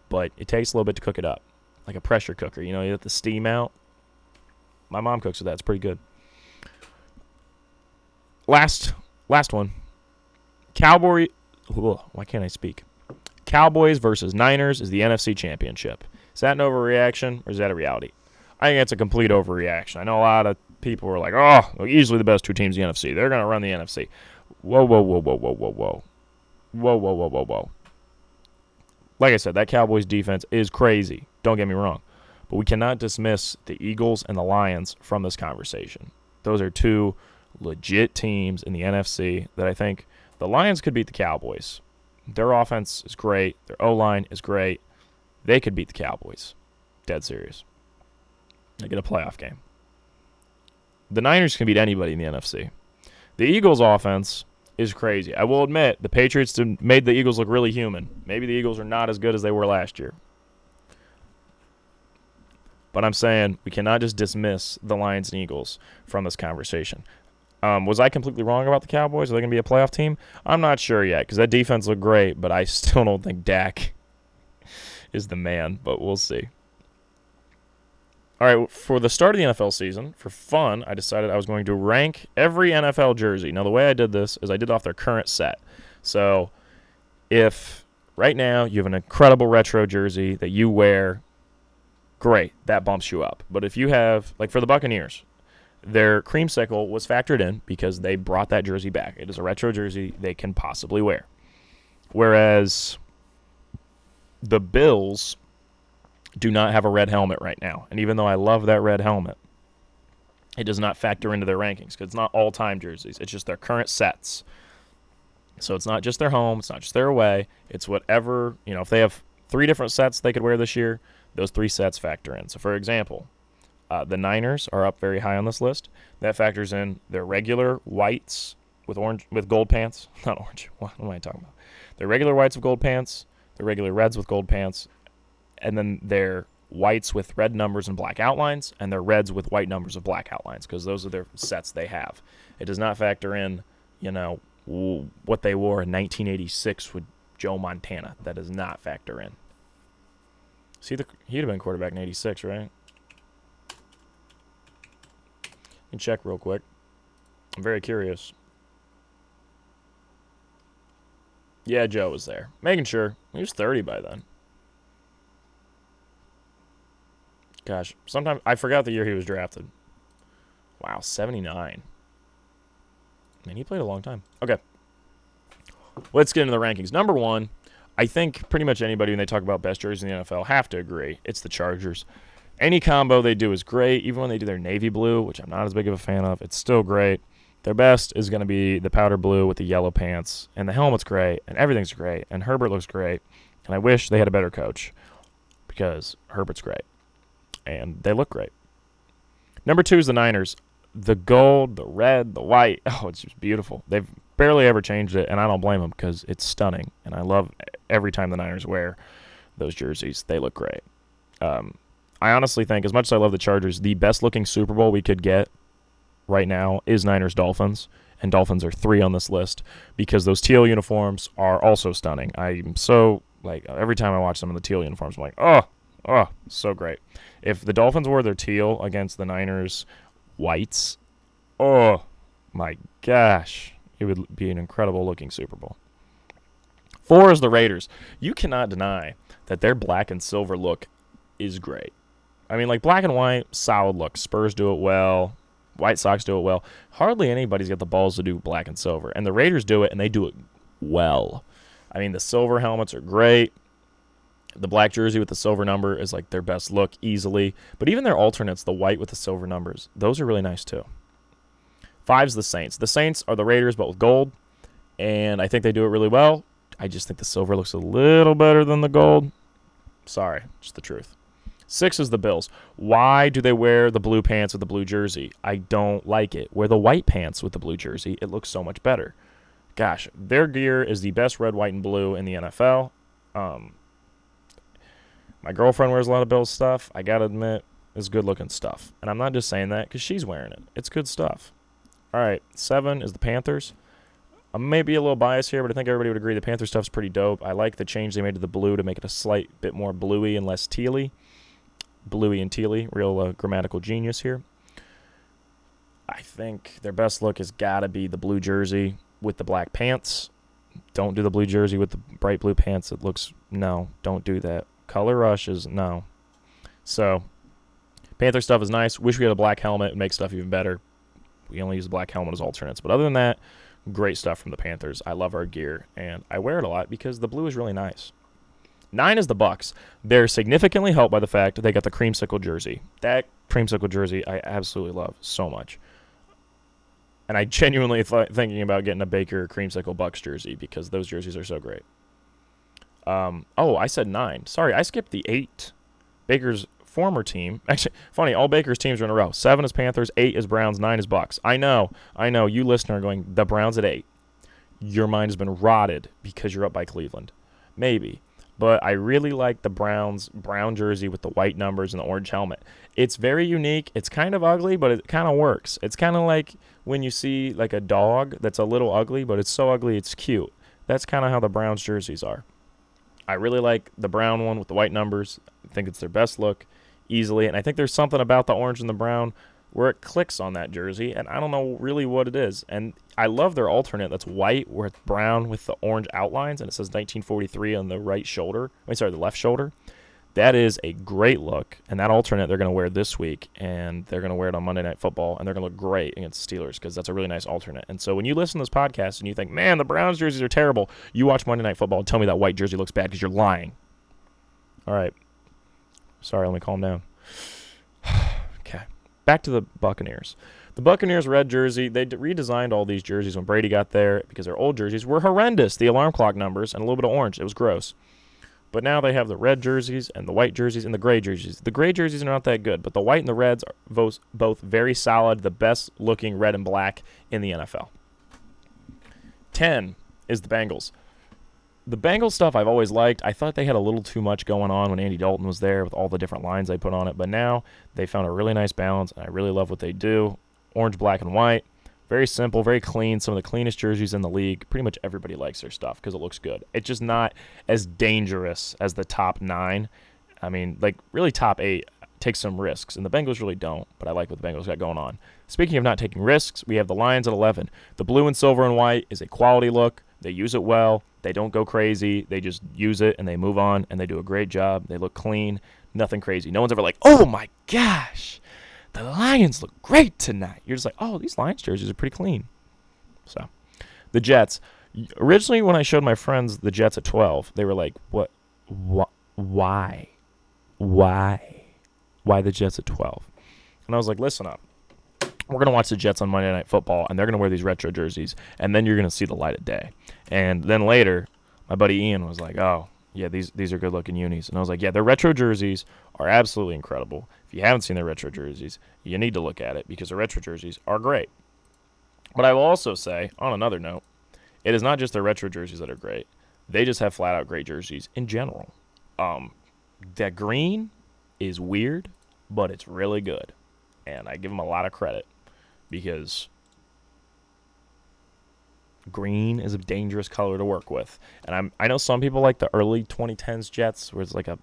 But it takes a little bit to cook it up. Like a pressure cooker. You let the steam out. My mom cooks with that. It's pretty good. Last one. Why can't I speak? Cowboys versus Niners is the NFC Championship. Is that an overreaction or is that a reality? I think it's a complete overreaction. I know a lot of people were like, easily the best two teams in the NFC. They're going to run the NFC. Whoa. Like I said, that Cowboys defense is crazy. Don't get me wrong. But we cannot dismiss the Eagles and the Lions from this conversation. Those are two legit teams in the NFC that I think the Lions could beat the Cowboys. Their offense is great. Their O-line is great. They could beat the Cowboys. Dead serious. They get a playoff game. The Niners can beat anybody in the NFC. The Eagles' offense is crazy. I will admit, the Patriots made the Eagles look really human. Maybe the Eagles are not as good as they were last year. But I'm saying we cannot just dismiss the Lions and Eagles from this conversation. Was I completely wrong about the Cowboys? Are they going to be a playoff team? I'm not sure yet because that defense looked great, but I still don't think Dak is the man, but we'll see. All right, for the start of the NFL season, for fun, I decided I was going to rank every NFL jersey. Now, the way I did this is I did off their current set. So if right now you have an incredible retro jersey that you wear, great, that bumps you up. But if you have, like for the Buccaneers, their creamsicle was factored in because they brought that jersey back. It is a retro jersey they can possibly wear. Whereas the Bills do not have a red helmet right now. And even though I love that red helmet, it does not factor into their rankings because it's not all-time jerseys. It's just their current sets. So it's not just their home. It's not just their away. It's whatever, if they have 3 different sets they could wear this year, those 3 sets factor in. So, for example, the Niners are up very high on this list. That factors in their regular whites with gold pants. Not orange. What am I talking about? Their regular whites with gold pants, their regular reds with gold pants, and then their whites with red numbers and black outlines, and their reds with white numbers of black outlines, because those are their sets they have. It does not factor in, what they wore in 1986 with Joe Montana. That does not factor in. See, he'd have been quarterback in 86, right? You can check real quick. I'm very curious. Yeah, Joe was there. Making sure. He was 30 by then. Gosh, sometimes I forgot the year he was drafted. Wow, 79. Man, he played a long time. Okay. Let's get into the rankings. Number 1, I think pretty much anybody when they talk about best jerseys in the NFL have to agree. It's the Chargers. Any combo they do is great. Even when they do their navy blue, which I'm not as big of a fan of, it's still great. Their best is going to be the powder blue with the yellow pants. And the helmet's great. And everything's great. And Herbert looks great. And I wish they had a better coach because Herbert's great. And they look great. Number 2 is the Niners. The gold, the red, the white. Oh, it's just beautiful. They've barely ever changed it, and I don't blame them because it's stunning. And I love every time the Niners wear those jerseys. They look great. I honestly think, as much as I love the Chargers, the best-looking Super Bowl we could get right now is Niners-Dolphins, and Dolphins are 3 on this list because those teal uniforms are also stunning. I'm so, every time I watch some of the teal uniforms, I'm like, oh, so great. If the Dolphins wore their teal against the Niners whites, oh, my gosh, it would be an incredible-looking Super Bowl. 4 is the Raiders. You cannot deny that their black and silver look is great. I mean, black and white, solid look. Spurs do it well. White Sox do it well. Hardly anybody's got the balls to do black and silver. And the Raiders do it, and they do it well. I mean, the silver helmets are great. The black jersey with the silver number is their best look easily. But even their alternates, the white with the silver numbers, those are really nice too. 5's the Saints. The Saints are the Raiders, but with gold. And I think they do it really well. I just think the silver looks a little better than the gold. Sorry, just the truth. 6 is the Bills. Why do they wear the blue pants with the blue jersey? I don't like it. Wear the white pants with the blue jersey. It looks so much better. Gosh, their gear is the best red, white, and blue in the NFL. My girlfriend wears a lot of Bills stuff. I got to admit, it's good-looking stuff. And I'm not just saying that because she's wearing it. It's good stuff. All right, 7 is the Panthers. I may be a little biased here, but I think everybody would agree the Panther stuff's pretty dope. I like the change they made to the blue to make it a slight bit more bluey and less tealy. Bluey and tealy, real grammatical genius here. I think their best look has got to be the blue jersey with the black pants. Don't do the blue jersey with the bright blue pants. It looks, no, don't do that. Color rush is, no. So, Panther stuff is nice. Wish we had a black helmet. It makes stuff even better. We only use the black helmet as alternates. But other than that, great stuff from the Panthers. I love our gear, and I wear it a lot because the blue is really nice. 9 is the Bucks. They're significantly helped by the fact they got the creamsicle jersey. That creamsicle jersey I absolutely love so much. And I genuinely thinking about getting a Baker creamsicle Bucks jersey because those jerseys are so great. I said 9. Sorry, I skipped the 8. Baker's former team. Actually, funny, all Baker's teams are in a row. 7 is Panthers, 8 is Browns, 9 is Bucks. I know. You listener are going, the Browns at 8. Your mind has been rotted because you're up by Cleveland. Maybe. But I really like the Browns' brown jersey with the white numbers and the orange helmet. It's very unique. It's kind of ugly, but it kind of works. It's kind of like when you see a dog that's a little ugly, but it's so ugly it's cute. That's kind of how the Browns' jerseys are. I really like the brown one with the white numbers. I think it's their best look easily. And I think there's something about the orange and the brown where it clicks on that jersey, and I don't know really what it is. And I love their alternate that's white where it's brown with the orange outlines, and it says 1943 on the right shoulder. The left shoulder. That is a great look, and that alternate they're going to wear this week, and they're going to wear it on Monday Night Football, and they're going to look great against the Steelers because that's a really nice alternate. And so when you listen to this podcast and you think, man, the Browns jerseys are terrible, you watch Monday Night Football and tell me that white jersey looks bad because you're lying. All right. Sorry, let me calm down. Okay. Back to the Buccaneers. The Buccaneers red jersey, they redesigned all these jerseys when Brady got there because their old jerseys were horrendous. The alarm clock numbers and a little bit of orange. It was gross. But now they have the red jerseys and the white jerseys and the gray jerseys. The gray jerseys are not that good, but the white and the reds are both very solid, the best looking red and black in the NFL. 10 is the Bengals. The Bengals stuff I've always liked. I thought they had a little too much going on when Andy Dalton was there with all the different lines they put on it, but now they found a really nice balance, and I really love what they do. Orange, black, and white. Very simple, very clean. Some of the cleanest jerseys in the league. Pretty much everybody likes their stuff because it looks good. It's just not as dangerous as the top 9. I mean, really top 8 takes some risks, and the Bengals really don't, but I like what the Bengals got going on. Speaking of not taking risks, we have the Lions at 11. The blue and silver and white is a quality look. They use it well. They don't go crazy. They just use it, and they move on, and they do a great job. They look clean. Nothing crazy. No one's ever like, oh, my gosh. The Lions look great tonight. You're just like, oh, these Lions jerseys are pretty clean. So, the Jets. Originally, when I showed my friends the Jets at 12, they were like, what? Why? Why the Jets at 12? And I was like, listen up. We're going to watch the Jets on Monday Night Football, and they're going to wear these retro jerseys, and then you're going to see the light of day. And then later, my buddy Ian was like, oh, yeah, these are good looking unis. And I was like, yeah, their retro jerseys are absolutely incredible. If you haven't seen their retro jerseys, you need to look at it because the retro jerseys are great. But I will also say, on another note, it is not just their retro jerseys that are great. They just have flat out great jerseys in general. Um, that green is weird, but it's really good. And I give them a lot of credit because green is a dangerous color to work with. And I know some people like the early 2010s Jets where it's like a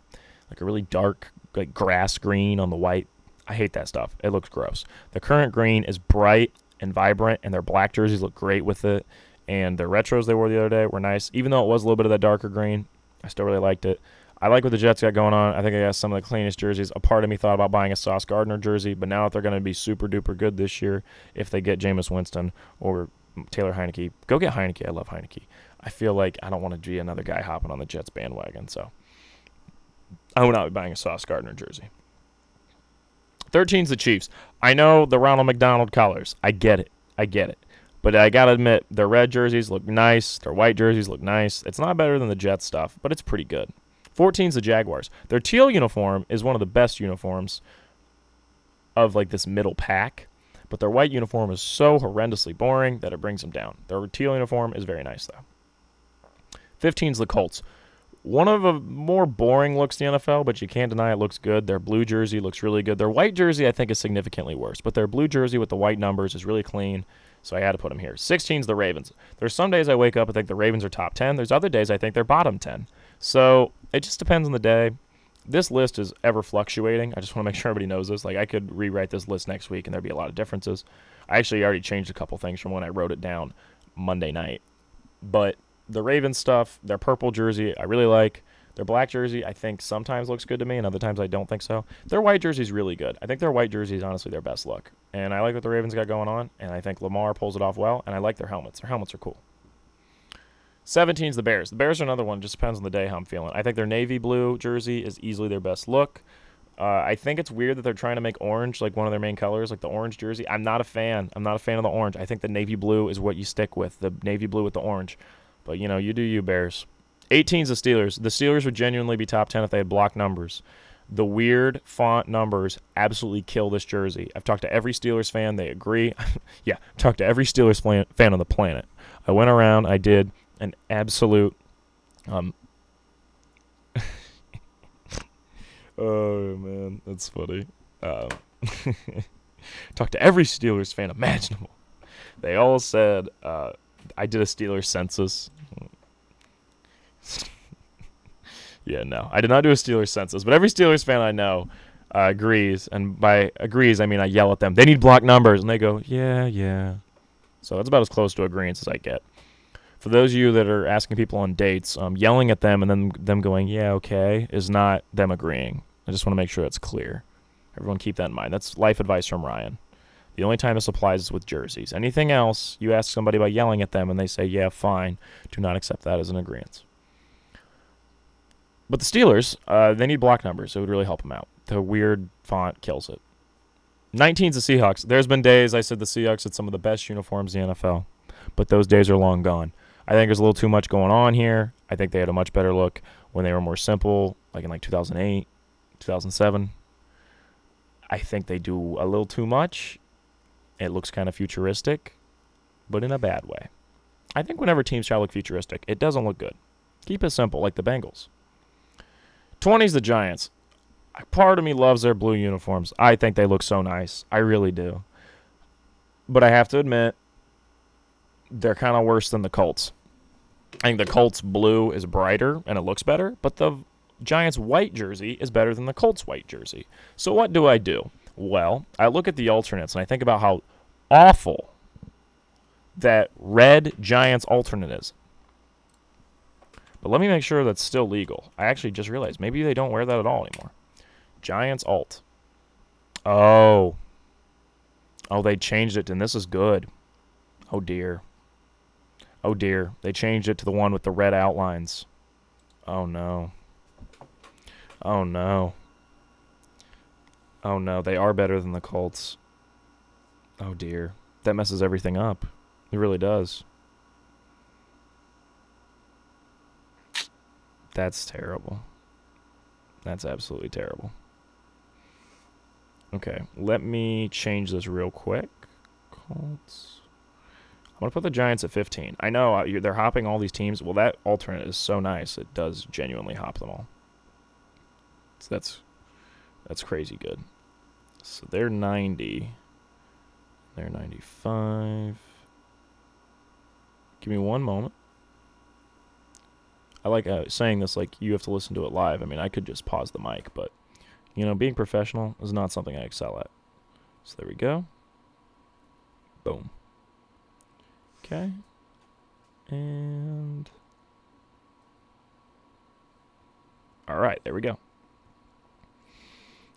really dark like grass green on the white. I hate that stuff. It looks gross. The current green is bright and vibrant, and their black jerseys look great with it. And the retros they wore the other day were nice. Even though it was a little bit of that darker green, I still really liked it. I like what the Jets got going on. I think they got some of the cleanest jerseys. A part of me thought about buying a Sauce Gardner jersey, but now that they're going to be super duper good this year, if they get Jameis Winston or Taylor Heineke, go get Heineke. I love Heineke. I feel like I don't want to be another guy hopping on the Jets bandwagon, so I will not be buying a Sauce Gardner jersey. 13's the Chiefs. I know the Ronald McDonald colors. I get it. But I got to admit, their red jerseys look nice. Their white jerseys look nice. It's not better than the Jets stuff, but it's pretty good. 14's the Jaguars. Their teal uniform is one of the best uniforms of like this middle pack, but their white uniform is so horrendously boring that it brings them down. Their teal uniform is very nice, though. 15's the Colts. One of the more boring looks in the NFL, but you can't deny it looks good. Their blue jersey looks really good. Their white jersey, I think, is significantly worse, but their blue jersey with the white numbers is really clean, so I had to put them here. 16's the Ravens. There's some days I wake up and think the Ravens are top 10. There's other days I think they're bottom 10. So it just depends on the day. This list is ever fluctuating. I just want to make sure everybody knows this. Like, I could rewrite this list next week, and there'd be a lot of differences. I actually already changed a couple things from when I wrote it down Monday night. But the Ravens stuff, their purple jersey, I really like. Their black jersey, I think, sometimes looks good to me, and other times I don't think so. Their white jersey is really good. I think their white jersey is honestly their best look. And I like what the Ravens got going on, and I think Lamar pulls it off well, and I like their helmets. Their helmets are cool. 17's the Bears. The Bears are another one. Just depends on the day how I'm feeling. I think their navy blue jersey is easily their best look. I think it's weird that they're trying to make orange like one of their main colors, like the orange jersey. I'm not a fan. I'm not a fan of the orange. I think the navy blue is what you stick with, the navy blue with the orange. But, you know, you do you, Bears. 18's the Steelers. The Steelers would genuinely be top 10 if they had block numbers. The weird font numbers absolutely kill this jersey. I've talked to every Steelers fan. They agree. Yeah, I've talked to every Steelers fan on the planet. I went around. I did an absolute oh man, that's funny. Talked to every Steelers fan imaginable. They all said I did a Steelers census. Yeah, no, I did not do a Steelers census, but every Steelers fan I know agrees, and by agrees I mean I yell at them. They need block numbers, and they go, yeah. So that's about as close to agreeing as I get. For those of you that are asking people on dates, yelling at them and then them going, yeah, okay, is not them agreeing. I just want to make sure that's clear. Everyone keep that in mind. That's life advice from Ryan. The only time this applies is with jerseys. Anything else, you ask somebody about yelling at them and they say, yeah, fine, do not accept that as an agreement. But the Steelers, they need block numbers. It would really help them out. The weird font kills it. 19's the Seahawks. There's been days I said the Seahawks had some of the best uniforms in the NFL, but those days are long gone. I think there's a little too much going on here. I think they had a much better look when they were more simple, like in 2008, 2007. I think they do a little too much. It looks kind of futuristic, but in a bad way. I think whenever teams try to look futuristic, it doesn't look good. Keep it simple, like the Bengals. 20's the Giants. Part of me loves their blue uniforms. I think they look so nice. I really do. But I have to admit, they're kind of worse than the Colts. I think the Colts blue is brighter and it looks better, but the Giants white jersey is better than the Colts white jersey. So what do I do? Well, I look at the alternates and I think about how awful that red Giants alternate is. But let me make sure that's still legal. I actually just realized maybe they don't wear that at all anymore. Giants alt. Oh, they changed it and this is good. Oh dear. They changed it to the one with the red outlines. Oh no. They are better than the Colts. Oh dear. That messes everything up. It really does. That's terrible. That's absolutely terrible. Okay, let me change this real quick. Colts. I'm going to put the Giants at 15. I know they're hopping all these teams. Well, that alternate is so nice. It does genuinely hop them all. So that's crazy good. So they're 90. They're 95. Give me one moment. I like saying this like you have to listen to it live. I mean, I could just pause the mic, but, being professional is not something I excel at. So there we go. Boom. Okay. And all right, there we go.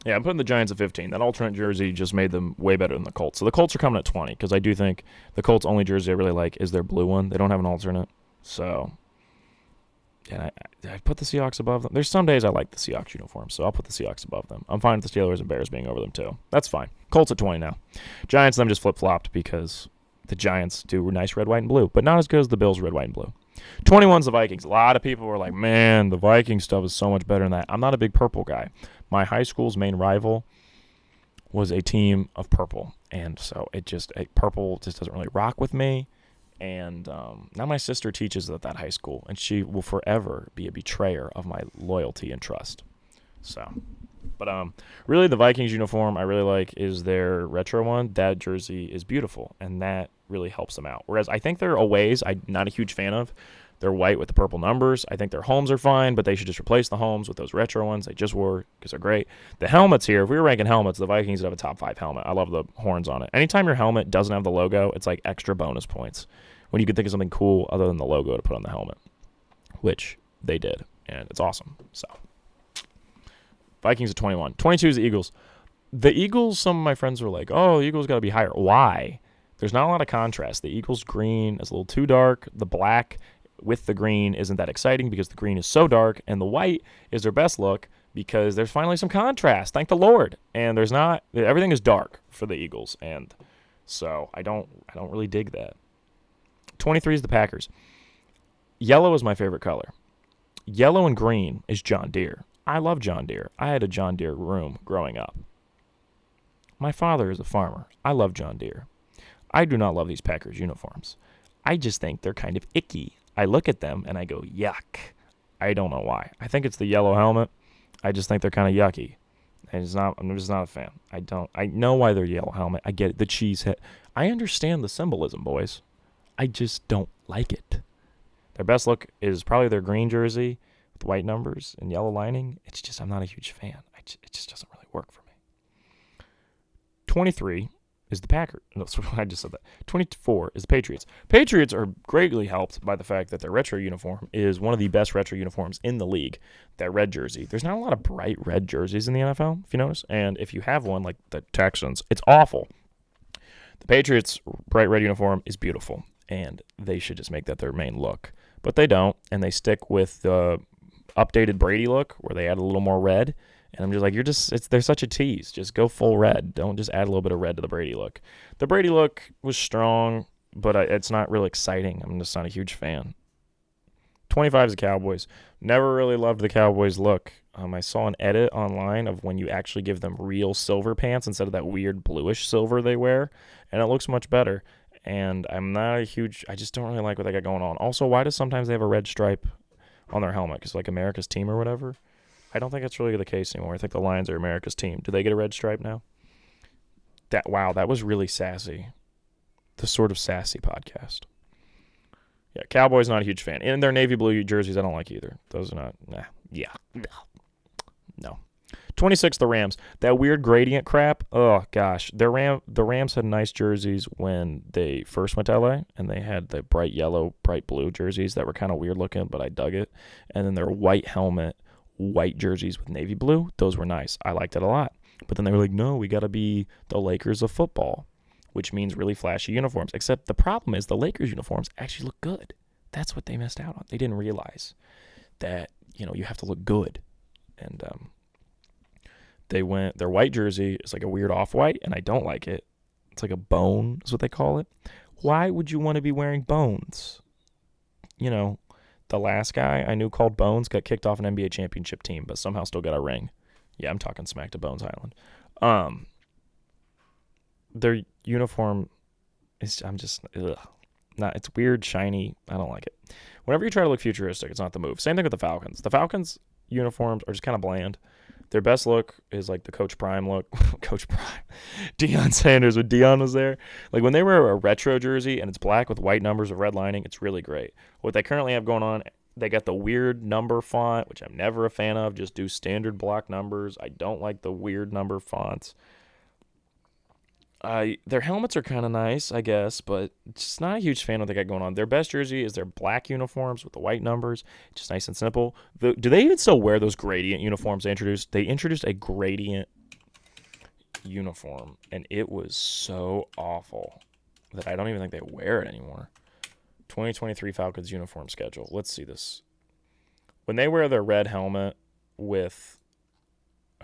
Yeah, I'm putting the Giants at 15. That alternate jersey just made them way better than the Colts. So the Colts are coming at 20 because I do think the Colts' only jersey I really like is their blue one. They don't have an alternate. So, and I put the Seahawks above them. There's some days I like the Seahawks uniforms, so I'll put the Seahawks above them. I'm fine with the Steelers and Bears being over them too. That's fine. Colts at 20 now. Giants, them just flip-flopped because the Giants do nice red, white, and blue, but not as good as the Bills red, white, and blue. 21's the Vikings. A lot of people were like, man, the Viking stuff is so much better than that. I'm not a big purple guy. My high school's main rival was a team of purple, and so purple just doesn't really rock with me. And now my sister teaches at that high school, and she will forever be a betrayer of my loyalty and trust. So, but really the Vikings uniform I really like is their retro one. That jersey is beautiful, and that really helps them out. Whereas I think their aways I'm not a huge fan of. They're white with the purple numbers. I think their homes are fine, but they should just replace the homes with those retro ones they just wore because they're great. The helmets here, if we were ranking helmets, the Vikings would have a top 5 helmet. I love the horns on it. Anytime your helmet doesn't have the logo, it's like extra bonus points when you could think of something cool other than the logo to put on the helmet, which they did, and it's awesome. So Vikings at 21. 22 is the Eagles. The Eagles, some of my friends were like, oh, the Eagles got to be higher. Why? There's not a lot of contrast. The Eagles green is a little too dark. The black with the green isn't that exciting because the green is so dark, and the white is their best look because there's finally some contrast. Thank the Lord. And everything is dark for the Eagles, and so I don't really dig that. 23 is the Packers. Yellow is my favorite color. Yellow and green is John Deere. I love John Deere. I had a John Deere room growing up. My father is a farmer. I love John Deere. I do not love these Packers uniforms. I just think they're kind of icky. I look at them and I go, yuck. I don't know why. I think it's the yellow helmet. I just think they're kind of yucky. I'm just not a fan. I know why they're yellow helmet. I get it. The cheese head. I understand the symbolism, boys. I just don't like it. Their best look is probably their green jersey with white numbers and yellow lining. It's just, I'm not a huge fan. It just doesn't really work for me. 23 is the Packers. No, I just said that. 24 is the Patriots. Patriots are greatly helped by the fact that their retro uniform is one of the best retro uniforms in the league. That red jersey. There's not a lot of bright red jerseys in the NFL, if you notice. And if you have one, like the Texans, it's awful. The Patriots' bright red uniform is beautiful, and they should just make that their main look. But they don't, and they stick with the updated Brady look, where they add a little more red. And I'm just like, they're such a tease. Just go full red. Don't just add a little bit of red to the Brady look. The Brady look was strong, but it's not real exciting. I'm just not a huge fan. 25 is the Cowboys. Never really loved the Cowboys look. I saw an edit online of when you actually give them real silver pants instead of that weird bluish silver they wear, and it looks much better. And I just don't really like what they got going on. Also, why does sometimes they have a red stripe on their helmet? Because like America's team or whatever. I don't think that's really the case anymore. I think the Lions are America's team. Do they get a red stripe now? Wow, that was really sassy. The Sort of Sassy podcast. Yeah, Cowboys, not a huge fan. And their navy blue jerseys, I don't like either. Those are not, no. 26, the Rams. That weird gradient crap, oh gosh. The Rams had nice jerseys when they first went to LA, and they had the bright yellow, bright blue jerseys that were kind of weird looking, but I dug it. And then their white helmet, white jerseys with navy blue, those were nice. I liked it a lot. But then they were like, no, we got to be the Lakers of football, which means really flashy uniforms. Except the problem is the Lakers uniforms actually look good. That's what they missed out on. They didn't realize that, you have to look good. And their white jersey is like a weird off-white, and I don't like it. It's like a bone is what they call it. Why would you want to be wearing bones? the last guy I knew called Bones got kicked off an NBA championship team, but somehow still got a ring. Yeah, I'm talking smack to Bones Island. Their uniform is, I'm just, ugh. Not, it's weird, shiny. I don't like it. Whenever you try to look futuristic, it's not the move. Same thing with the Falcons. The Falcons uniforms are just kind of bland. Their best look is like the Coach Prime look. Coach Prime. Deion Sanders when Deion was there. Like when they wear a retro jersey and it's black with white numbers with red lining, it's really great. What they currently have going on, they got the weird number font, which I'm never a fan of. Just do standard block numbers. I don't like the weird number fonts. Their helmets are kind of nice, I guess, but just not a huge fan of what they got going on. Their best jersey is their black uniforms with the white numbers, just nice and simple. Do they even still wear those gradient uniforms they introduced? They introduced a gradient uniform, and it was so awful that I don't even think they wear it anymore. 2023 Falcons uniform schedule. Let's see this. When they wear their red helmet with...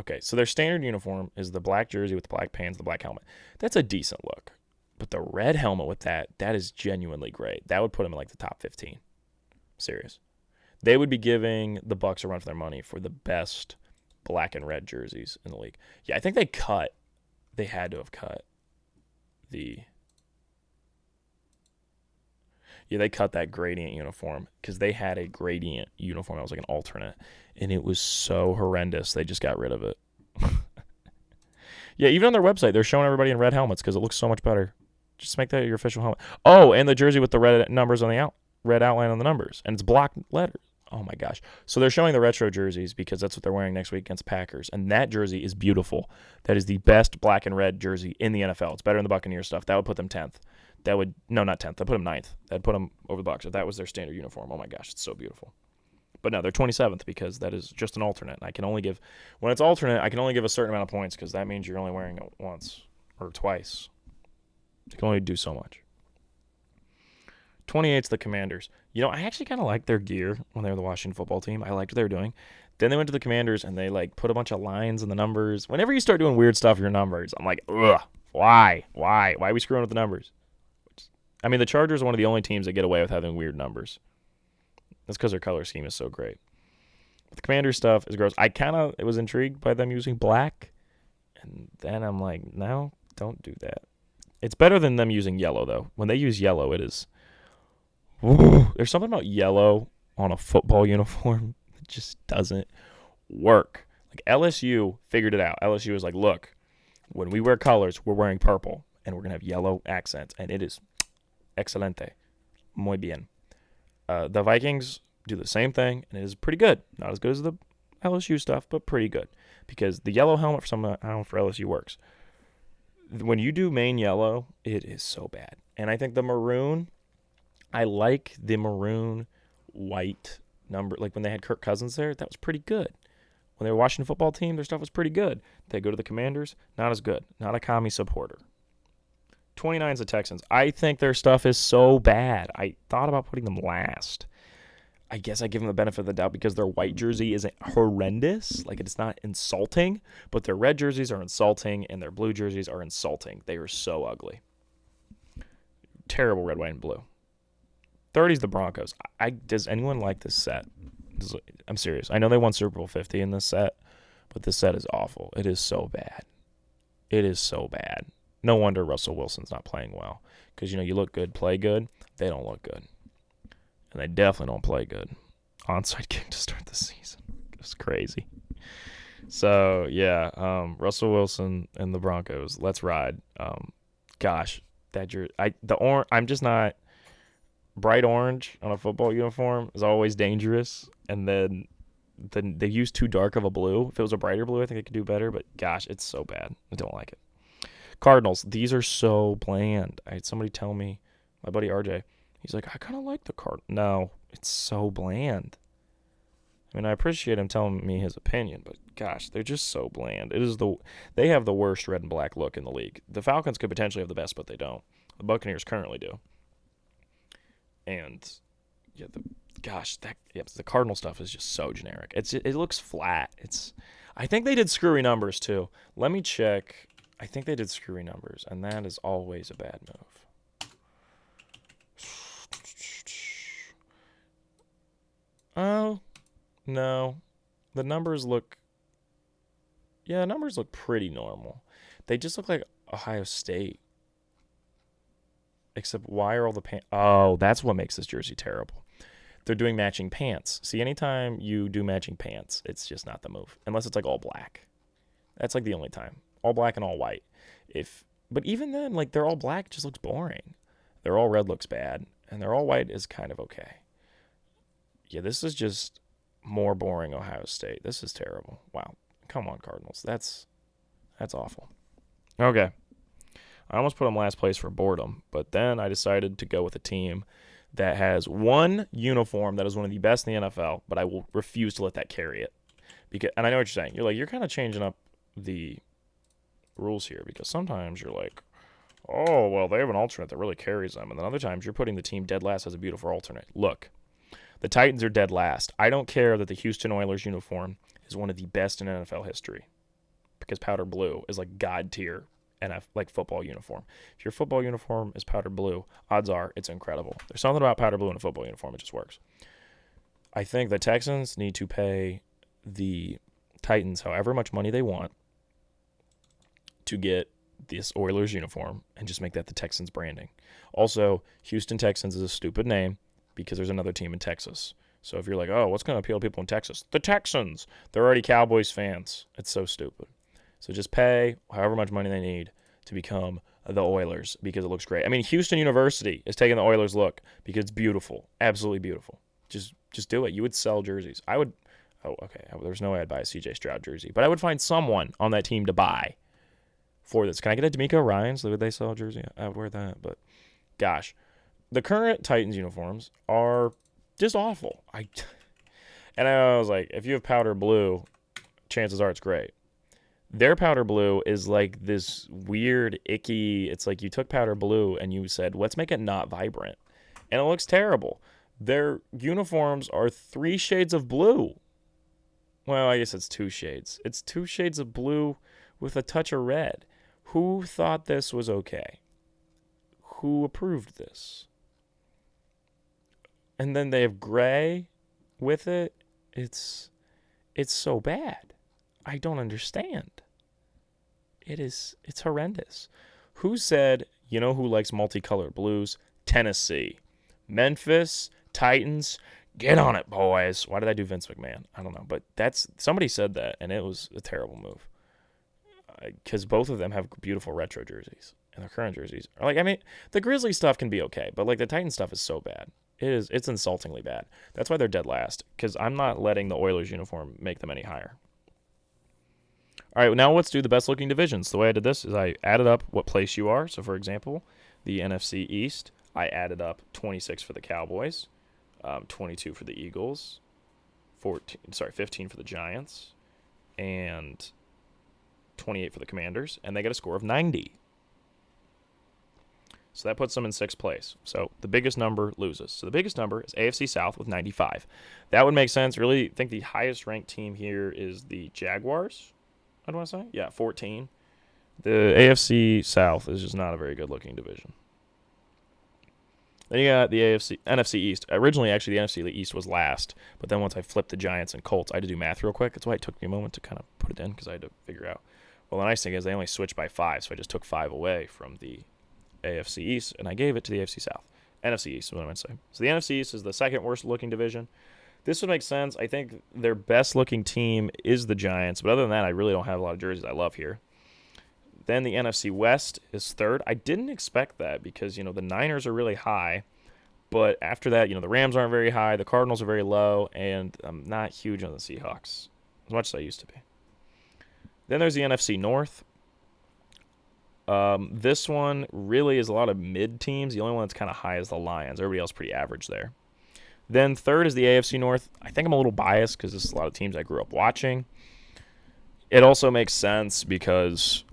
Okay, so their standard uniform is the black jersey with the black pants, the black helmet. That's a decent look. But the red helmet with that is genuinely great. That would put them in like the top 15. Serious. They would be giving the Bucs a run for their money for the best black and red jerseys in the league. Yeah, I think they had to have cut they cut that gradient uniform because they had a gradient uniform that was like an alternate, and it was so horrendous they just got rid of it. Yeah, even on their website, they're showing everybody in red helmets because it looks so much better. Just make that your official helmet. Oh, and the jersey with the red numbers on the red outline on the numbers, and it's block letters. Oh my gosh. So they're showing the retro jerseys because that's what they're wearing next week against Packers, and that jersey is beautiful. That is the best black and red jersey in the NFL. It's better than the Buccaneers stuff. That would put them 10th. Not 10th. I'd put them 9th. That'd put them over the Bucs if that was their standard uniform. Oh my gosh, it's so beautiful. But no, they're 27th because that is just an alternate. I can only give, when it's alternate, I can only give a certain amount of points because that means you're only wearing it once or twice. You can only do so much. 28's the Commanders. I actually kind of liked their gear when they were the Washington football team. I liked what they were doing. Then they went to the Commanders and they like put a bunch of lines in the numbers. Whenever you start doing weird stuff with your numbers, I'm like, ugh, why? Why are we screwing with the numbers? I mean, the Chargers are one of the only teams that get away with having weird numbers. That's because their color scheme is so great. But the Commanders stuff is gross. I was intrigued by them using black. And then I'm like, no, don't do that. It's better than them using yellow, though. When they use yellow, it is... Ooh, there's something about yellow on a football uniform that just doesn't work. Like LSU figured it out. LSU was like, look, when we wear colors, we're wearing purple. And we're going to have yellow accents. And it is... excelente. Muy bien. The Vikings do the same thing, and it is pretty good. Not as good as the LSU stuff, but pretty good. Because the yellow helmet for LSU works. When you do main yellow, it is so bad. And I think the maroon, I like the maroon white number. Like when they had Kirk Cousins there, that was pretty good. When they were Washington football team, their stuff was pretty good. They go to the Commanders, not as good. Not a commie supporter. 29's the Texans. I think their stuff is so bad. I thought about putting them last. I guess I give them the benefit of the doubt because their white jersey isn't horrendous. Like, it's not insulting, but their red jerseys are insulting and their blue jerseys are insulting. They are so ugly. Terrible red, white, and blue. 30's the Broncos. Does anyone like this set? I'm serious. I know they won Super Bowl 50 in this set, but this set is awful. It is so bad. It is so bad. No wonder Russell Wilson's not playing well. Because, you look good, play good. They don't look good. And they definitely don't play good. Onside kick to start the season. It's crazy. So, yeah, Russell Wilson and the Broncos. Let's ride. Gosh, I'm just not... Bright orange on a football uniform is always dangerous. And then they use too dark of a blue. If it was a brighter blue, I think it could do better. But, gosh, it's so bad. I don't like it. Cardinals, these are so bland. I had somebody tell me, my buddy RJ, he's like, I kind of like the Cardinals. No, it's so bland. I mean, I appreciate him telling me his opinion, but gosh, they're just so bland. They have the worst red and black look in the league. The Falcons could potentially have the best, but they don't. The Buccaneers currently do. And yeah, the Cardinal stuff is just so generic. It looks flat. I think they did screwy numbers too. Let me check. I think they did screwy numbers, and that is always a bad move. Oh, no. The numbers look, yeah, the numbers look pretty normal. They just look like Ohio State. Except why are all the pants? Oh, that's what makes this jersey terrible. They're doing matching pants. See, anytime you do matching pants, it's just not the move. Unless it's like all black. That's like the only time. All black and all white. But even then, like they're all black just looks boring. They're all red looks bad. And they're all white is kind of okay. Yeah, this is just more boring Ohio State. This is terrible. Wow. Come on, Cardinals. That's awful. Okay. I almost put them last place for boredom, but then I decided to go with a team that has one uniform that is one of the best in the NFL, but I will refuse to let that carry it. And I know what you're saying. You're kind of changing up the rules here because sometimes you're like, oh, well, they have an alternate that really carries them. And then other times you're putting the team dead last as a beautiful alternate. Look, the Titans are dead last. I don't care that the Houston Oilers uniform is one of the best in NFL history because powder blue is like god tier and like football uniform. If your football uniform is powder blue, odds are it's incredible. There's something about powder blue in a football uniform. It just works. I think the Texans need to pay the Titans however much money they want to get this Oilers uniform and just make that the Texans branding. Also, Houston Texans is a stupid name because there's another team in Texas. So if you're like, oh, what's going to appeal to people in Texas? The Texans. They're already Cowboys fans. It's so stupid. So just pay however much money they need to become the Oilers because it looks great. I mean, Houston University is taking the Oilers look because it's beautiful. Absolutely beautiful. Just do it. You would sell jerseys. I would. Oh, okay. There's no way I'd buy a CJ Stroud jersey. But I would find someone on that team to buy for this. Can I get a D'Amico Ryans? Would they sell a jersey? I would wear that. But, gosh. The current Titans uniforms are just awful. And I was like, if you have powder blue, chances are it's great. Their powder blue is like this weird, icky. It's like you took powder blue and you said, let's make it not vibrant. And it looks terrible. Their uniforms are 3 shades of blue. Well, I guess it's 2 shades. It's 2 shades of blue with a touch of red. Who thought this was okay? Who approved this? And then they have gray with it. It's so bad. I don't understand. It's horrendous. Who said, you know who likes multicolored blues? Tennessee. Memphis, Titans, get on it, boys. Why did I do Vince McMahon? I don't know. But somebody said that, and it was a terrible move. Because both of them have beautiful retro jerseys. And their current jerseys are like, I mean, the Grizzly stuff can be okay, but like the Titan stuff is so bad. It's insultingly bad. That's why they're dead last. Because I'm not letting the Oilers uniform make them any higher. All right, now let's do the best looking divisions. The way I did this is I added up what place you are. So, for example, the NFC East, I added up 26 for the Cowboys, 22 for the Eagles, 15 for the Giants, and 28 for the Commanders, and they get a score of 90. So that puts them in 6th place. So the biggest number loses. So the biggest number is AFC South with 95. That would make sense. Really think the highest ranked team here is the Jaguars. What do I say? Yeah, 14. The AFC South is just not a very good-looking division. Then you got the NFC East. Originally, actually, the NFC East was last, but then once I flipped the Giants and Colts, I had to do math real quick. That's why it took me a moment to kind of put it in because I had to figure out. Well, the nice thing is they only switched by 5, so I just took 5 away from the AFC East, and I gave it to the AFC South. NFC East is what I meant to say. So the NFC East is the second worst-looking division. This would make sense. I think their best-looking team is the Giants, but other than that, I really don't have a lot of jerseys I love here. Then the NFC West is third. I didn't expect that because, the Niners are really high, but after that, the Rams aren't very high, the Cardinals are very low, and I'm not huge on the Seahawks, as much as I used to be. Then there's the NFC North. This one really is a lot of mid teams. The only one that's kind of high is the Lions. Everybody else pretty average there. Then third is the AFC North. I think I'm a little biased because this is a lot of teams I grew up watching. It also makes sense because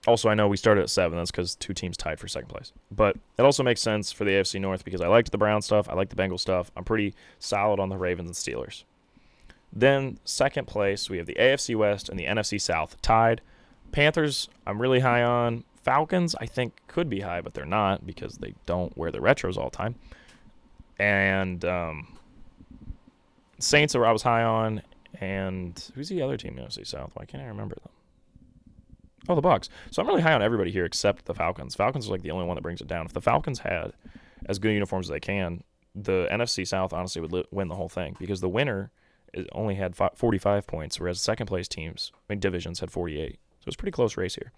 also I know we started at 7. That's because 2 teams tied for second place. But it also makes sense for the AFC North because I liked the Brown stuff. I like the Bengals stuff. I'm pretty solid on the Ravens and Steelers. Then second place, we have the AFC West and the NFC South tied. Panthers, I'm really high on. Falcons, I think, could be high, but they're not because they don't wear the retros all the time. And Saints I was high on. And who's the other team in NFC South? Why can't I remember them? Oh, the Bucs. So I'm really high on everybody here except the Falcons. Falcons are like the only one that brings it down. If the Falcons had as good uniforms as they can, the NFC South honestly would win the whole thing because the winner only had 45 points, whereas the second place teams, divisions, had 48. So it's a pretty close race here.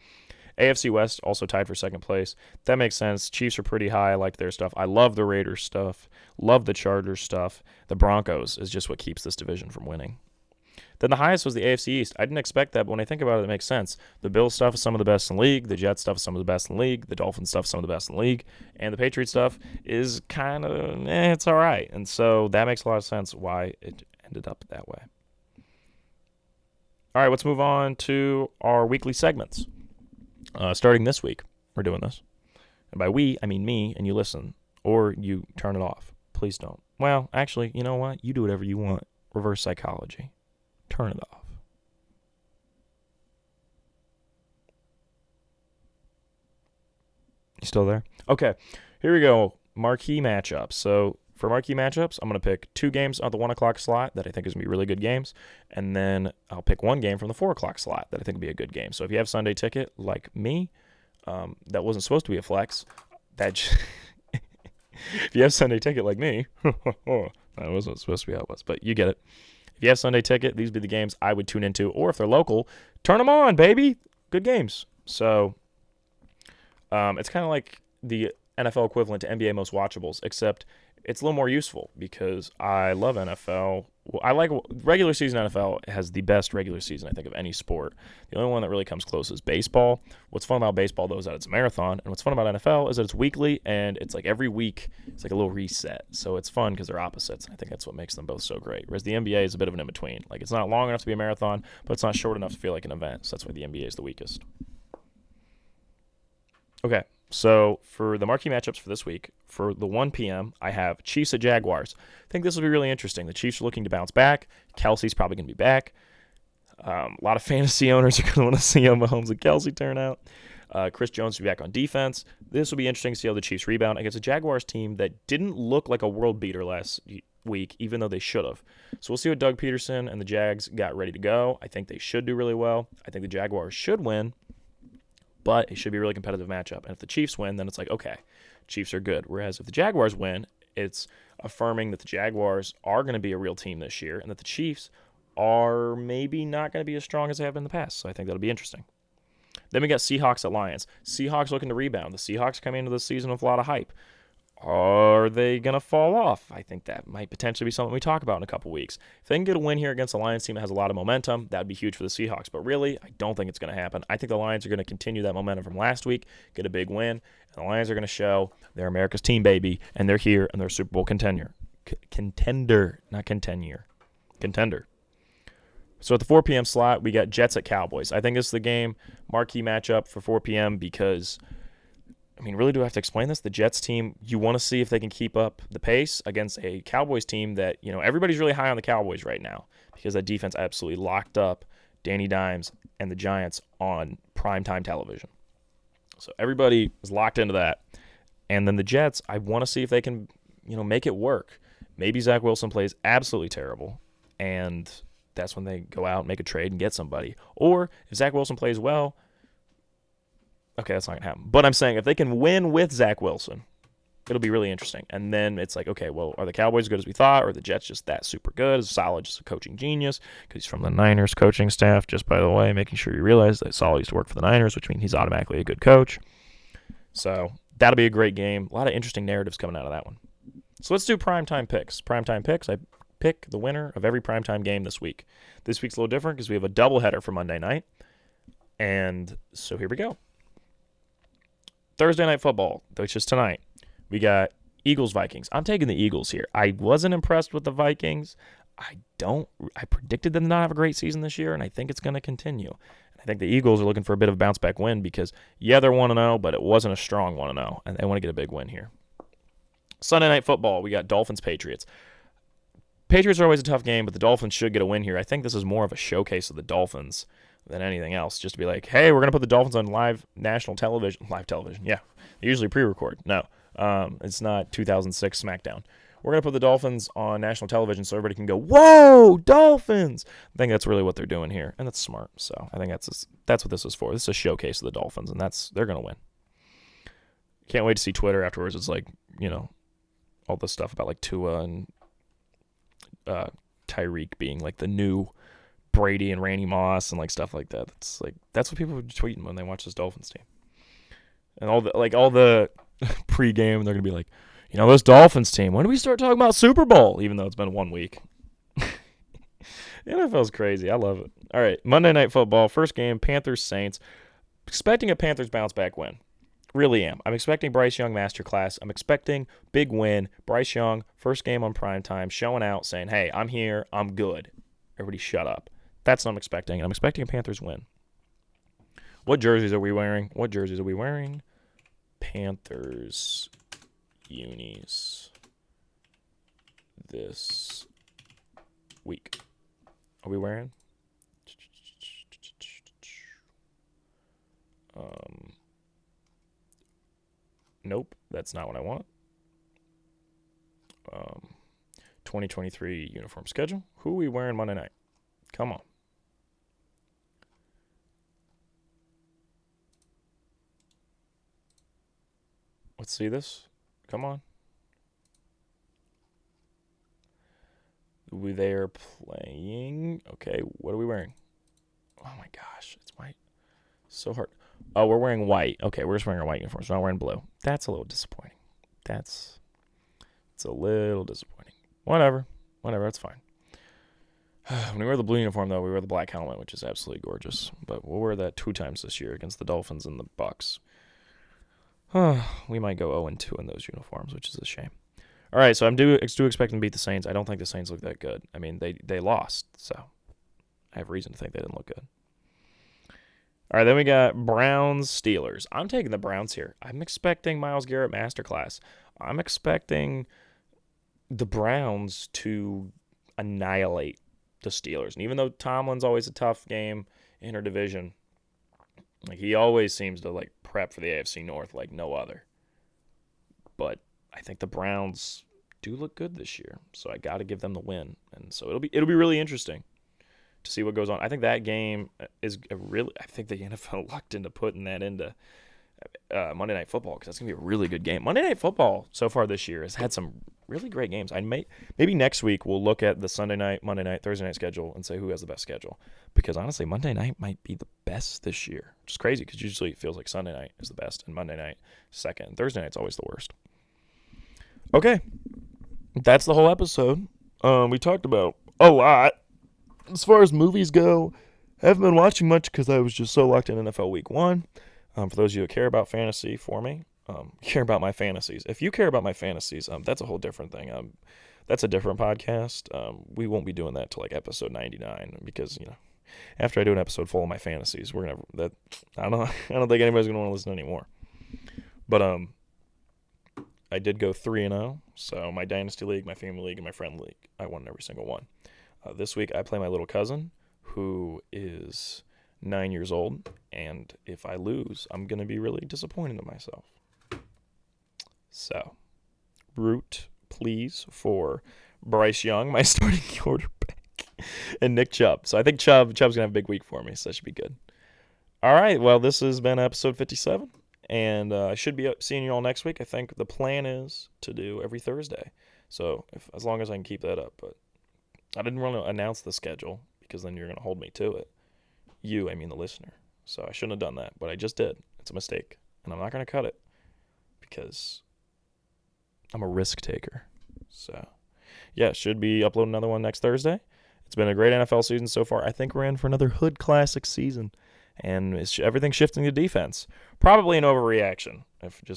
AFC West also tied for second place. That makes sense. Chiefs are pretty high. I like their stuff. I love the Raiders stuff. Love the Chargers stuff. The Broncos is just what keeps this division from winning. Then the highest was the AFC East. I didn't expect that, but when I think about it, it makes sense. The Bills stuff is some of the best in the league. The Jets stuff is some of the best in the league. The Dolphins stuff is some of the best in the league. And the Patriots stuff is kind of, it's all right. And so that makes a lot of sense why it ended up that way. All right, let's move on to our weekly segments. Starting this week, we're doing this. And by we, I mean me, and you listen. Or you turn it off. Please don't. Well, actually, you know what? You do whatever you want. Reverse psychology. Turn it off. You still there? Okay, here we go. Marquee matchups. So for marquee matchups, I'm going to pick 2 games on the 1 o'clock slot that I think is going to be really good games. And then I'll pick 1 game from the 4 o'clock slot that I think will be a good game. So if you have Sunday ticket like me, that wasn't supposed to be a flex. If you have Sunday ticket like me, that wasn't supposed to be how it was, but you get it. If you have Sunday ticket, these would be the games I would tune into. Or if they're local, turn them on, baby. Good games. So it's kind of like the NFL equivalent to NBA Most Watchables, except it's a little more useful because I love NFL. I like regular season. NFL has the best regular season, I think, of any sport. The only one that really comes close is baseball. What's fun about baseball, though, is that it's a marathon. And what's fun about NFL is that it's weekly, and it's like every week it's like a little reset. So it's fun because they're opposites, and I think that's what makes them both so great. Whereas the NBA is a bit of an in-between. Like, it's not long enough to be a marathon, but it's not short enough to feel like an event. So that's why the NBA is the weakest. Okay. So for the marquee matchups for this week, for the 1 p.m., I have Chiefs at Jaguars. I think this will be really interesting. The Chiefs are looking to bounce back. Kelsey's probably going to be back. A lot of fantasy owners are going to want to see how Mahomes and Kelsey turn out. Chris Jones will be back on defense. This will be interesting to see how the Chiefs rebound against a Jaguars team that didn't look like a world beater last week, even though they should have. So we'll see what Doug Peterson and the Jags got ready to go. I think they should do really well. I think the Jaguars should win. But it should be a really competitive matchup. And if the Chiefs win, then it's like, okay, Chiefs are good. Whereas if the Jaguars win, it's affirming that the Jaguars are going to be a real team this year and that the Chiefs are maybe not going to be as strong as they have been in the past. So I think that'll be interesting. Then we got Seahawks at Lions. Seahawks looking to rebound. The Seahawks coming into this season with a lot of hype. Are they going to fall off? I think that might potentially be something we talk about in a couple weeks. If they can get a win here against the Lions team that has a lot of momentum, that would be huge for the Seahawks. But really, I don't think it's going to happen. I think the Lions are going to continue that momentum from last week, get a big win, and the Lions are going to show they're America's team, baby, and they're here, and they're a Super Bowl contender. Not contender. Contender. So at the 4 p.m. slot, we got Jets at Cowboys. I think this is the game, marquee matchup for 4 p.m. because really, do I have to explain this? The Jets team, you want to see if they can keep up the pace against a Cowboys team that, everybody's really high on the Cowboys right now because that defense absolutely locked up Danny Dimes and the Giants on primetime television. So everybody is locked into that. And then the Jets, I want to see if they can, make it work. Maybe Zach Wilson plays absolutely terrible, and that's when they go out and make a trade and get somebody. Or if Zach Wilson plays well, okay, that's not going to happen. But I'm saying if they can win with Zach Wilson, it'll be really interesting. And then it's like, okay, well, are the Cowboys as good as we thought? Or are the Jets just that super good? Is Solid just a coaching genius? Because he's from the Niners coaching staff, just by the way, making sure you realize that Solid used to work for the Niners, which means he's automatically a good coach. So that'll be a great game. A lot of interesting narratives coming out of that one. So let's do primetime picks. Primetime picks, I pick the winner of every primetime game this week. This week's a little different because we have a doubleheader for Monday night. And so here we go. Thursday Night Football, which is tonight, we got Eagles-Vikings. I'm taking the Eagles here. I wasn't impressed with the Vikings. I predicted them to not have a great season this year, and I think it's going to continue. I think the Eagles are looking for a bit of a bounce-back win because, yeah, they're 1-0, but it wasn't a strong 1-0, and they want to get a big win here. Sunday Night Football, we got Dolphins-Patriots. Patriots are always a tough game, but the Dolphins should get a win here. I think this is more of a showcase of the Dolphins than anything else, just to be like, hey, we're going to put the Dolphins on live television, yeah. They usually pre-record. No, it's not 2006 SmackDown. we're going to put the Dolphins on national television so everybody can go, whoa, Dolphins. I think that's really what they're doing here, and that's smart. So I think that's what this is for. This is a showcase of the Dolphins, and they're going to win. Can't wait to see Twitter afterwards. It's like, all this stuff about like Tua and Tyreek being like the new Brady and Randy Moss and like stuff like that. That's what people are tweeting when they watch this Dolphins team. And all the pregame, they're gonna be like, this Dolphins team, when do we start talking about Super Bowl? Even though it's been 1 week. The NFL's crazy. I love it. All right, Monday Night Football, first game, Panthers-Saints. Expecting a Panthers bounce back win. Really am. I'm expecting Bryce Young masterclass. I'm expecting big win. Bryce Young, first game on primetime, showing out, saying, hey, I'm here. I'm good. Everybody shut up. That's what I'm expecting. And I'm expecting a Panthers win. What jerseys are we wearing? Panthers unis this week. Are we wearing? Nope, that's not what I want. 2023 uniform schedule. Who are we wearing Monday night? Come on. Let's see this. Come on. They're playing. Okay, what are we wearing? Oh my gosh, it's white. So hard. Oh, we're wearing white. Okay, we're just wearing our white uniforms. We're not wearing blue. That's a little disappointing. It's a little disappointing. Whatever, that's fine. When we wear the blue uniform, though, we wear the black helmet, which is absolutely gorgeous. But we'll wear that 2 times this year against the Dolphins and the Bucs. We might go 0-2 in those uniforms, which is a shame. All right, so I'm do expect them to beat the Saints. I don't think the Saints look that good. I mean, they lost, so I have reason to think they didn't look good. All right, then we got Browns-Steelers. I'm taking the Browns here. I'm expecting Myles Garrett masterclass. I'm expecting the Browns to annihilate the Steelers. And even though Tomlin's always a tough game in her division, like he always seems to like prep for the AFC North like no other. But I think the Browns do look good this year, so I got to give them the win. And so it'll be really interesting to see what goes on. I think that game is I think the NFL lucked into putting that into Monday Night Football because that's going to be a really good game. Monday Night Football so far this year has had some really great games. Maybe next week we'll look at the Sunday night, Monday night, Thursday night schedule and say who has the best schedule. Because honestly, Monday night might be the best this year, which is crazy because usually it feels like Sunday night is the best and Monday night second. And Thursday night's always the worst. Okay, that's the whole episode. We talked about a lot. As far as movies go, I haven't been watching much because I was just so locked in NFL Week 1. For those of you who care about fantasy for me, care about my fantasies. If you care about my fantasies, that's a whole different thing. That's a different podcast. We won't be doing that till like episode 99 because after I do an episode full of my fantasies, I don't think anybody's gonna want to listen anymore. But I did go 3-0. So my dynasty league, my family league, and my friend league, I won every single one. This week I play my little cousin, who is 9 years old, and if I lose, I'm going to be really disappointed in myself. So, root, please, for Bryce Young, my starting quarterback, and Nick Chubb. So I think Chubb's going to have a big week for me, so that should be good. All right, well, this has been episode 57, and I should be seeing you all next week. I think the plan is to do every Thursday, so as long as I can keep that up, but I didn't want to announce the schedule because then you're going to hold me to it. I mean the listener. So I shouldn't have done that, but I just did. It's a mistake, and I'm not going to cut it because I'm a risk taker. So, yeah, should be uploading another one next Thursday. It's been a great NFL season so far. I think we're in for another Hood Classic season, and everything's shifting to defense. Probably an overreaction,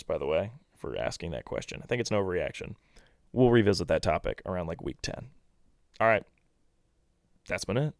by the way, for asking that question. I think it's an overreaction. We'll revisit that topic around like week 10. All right. That's been it.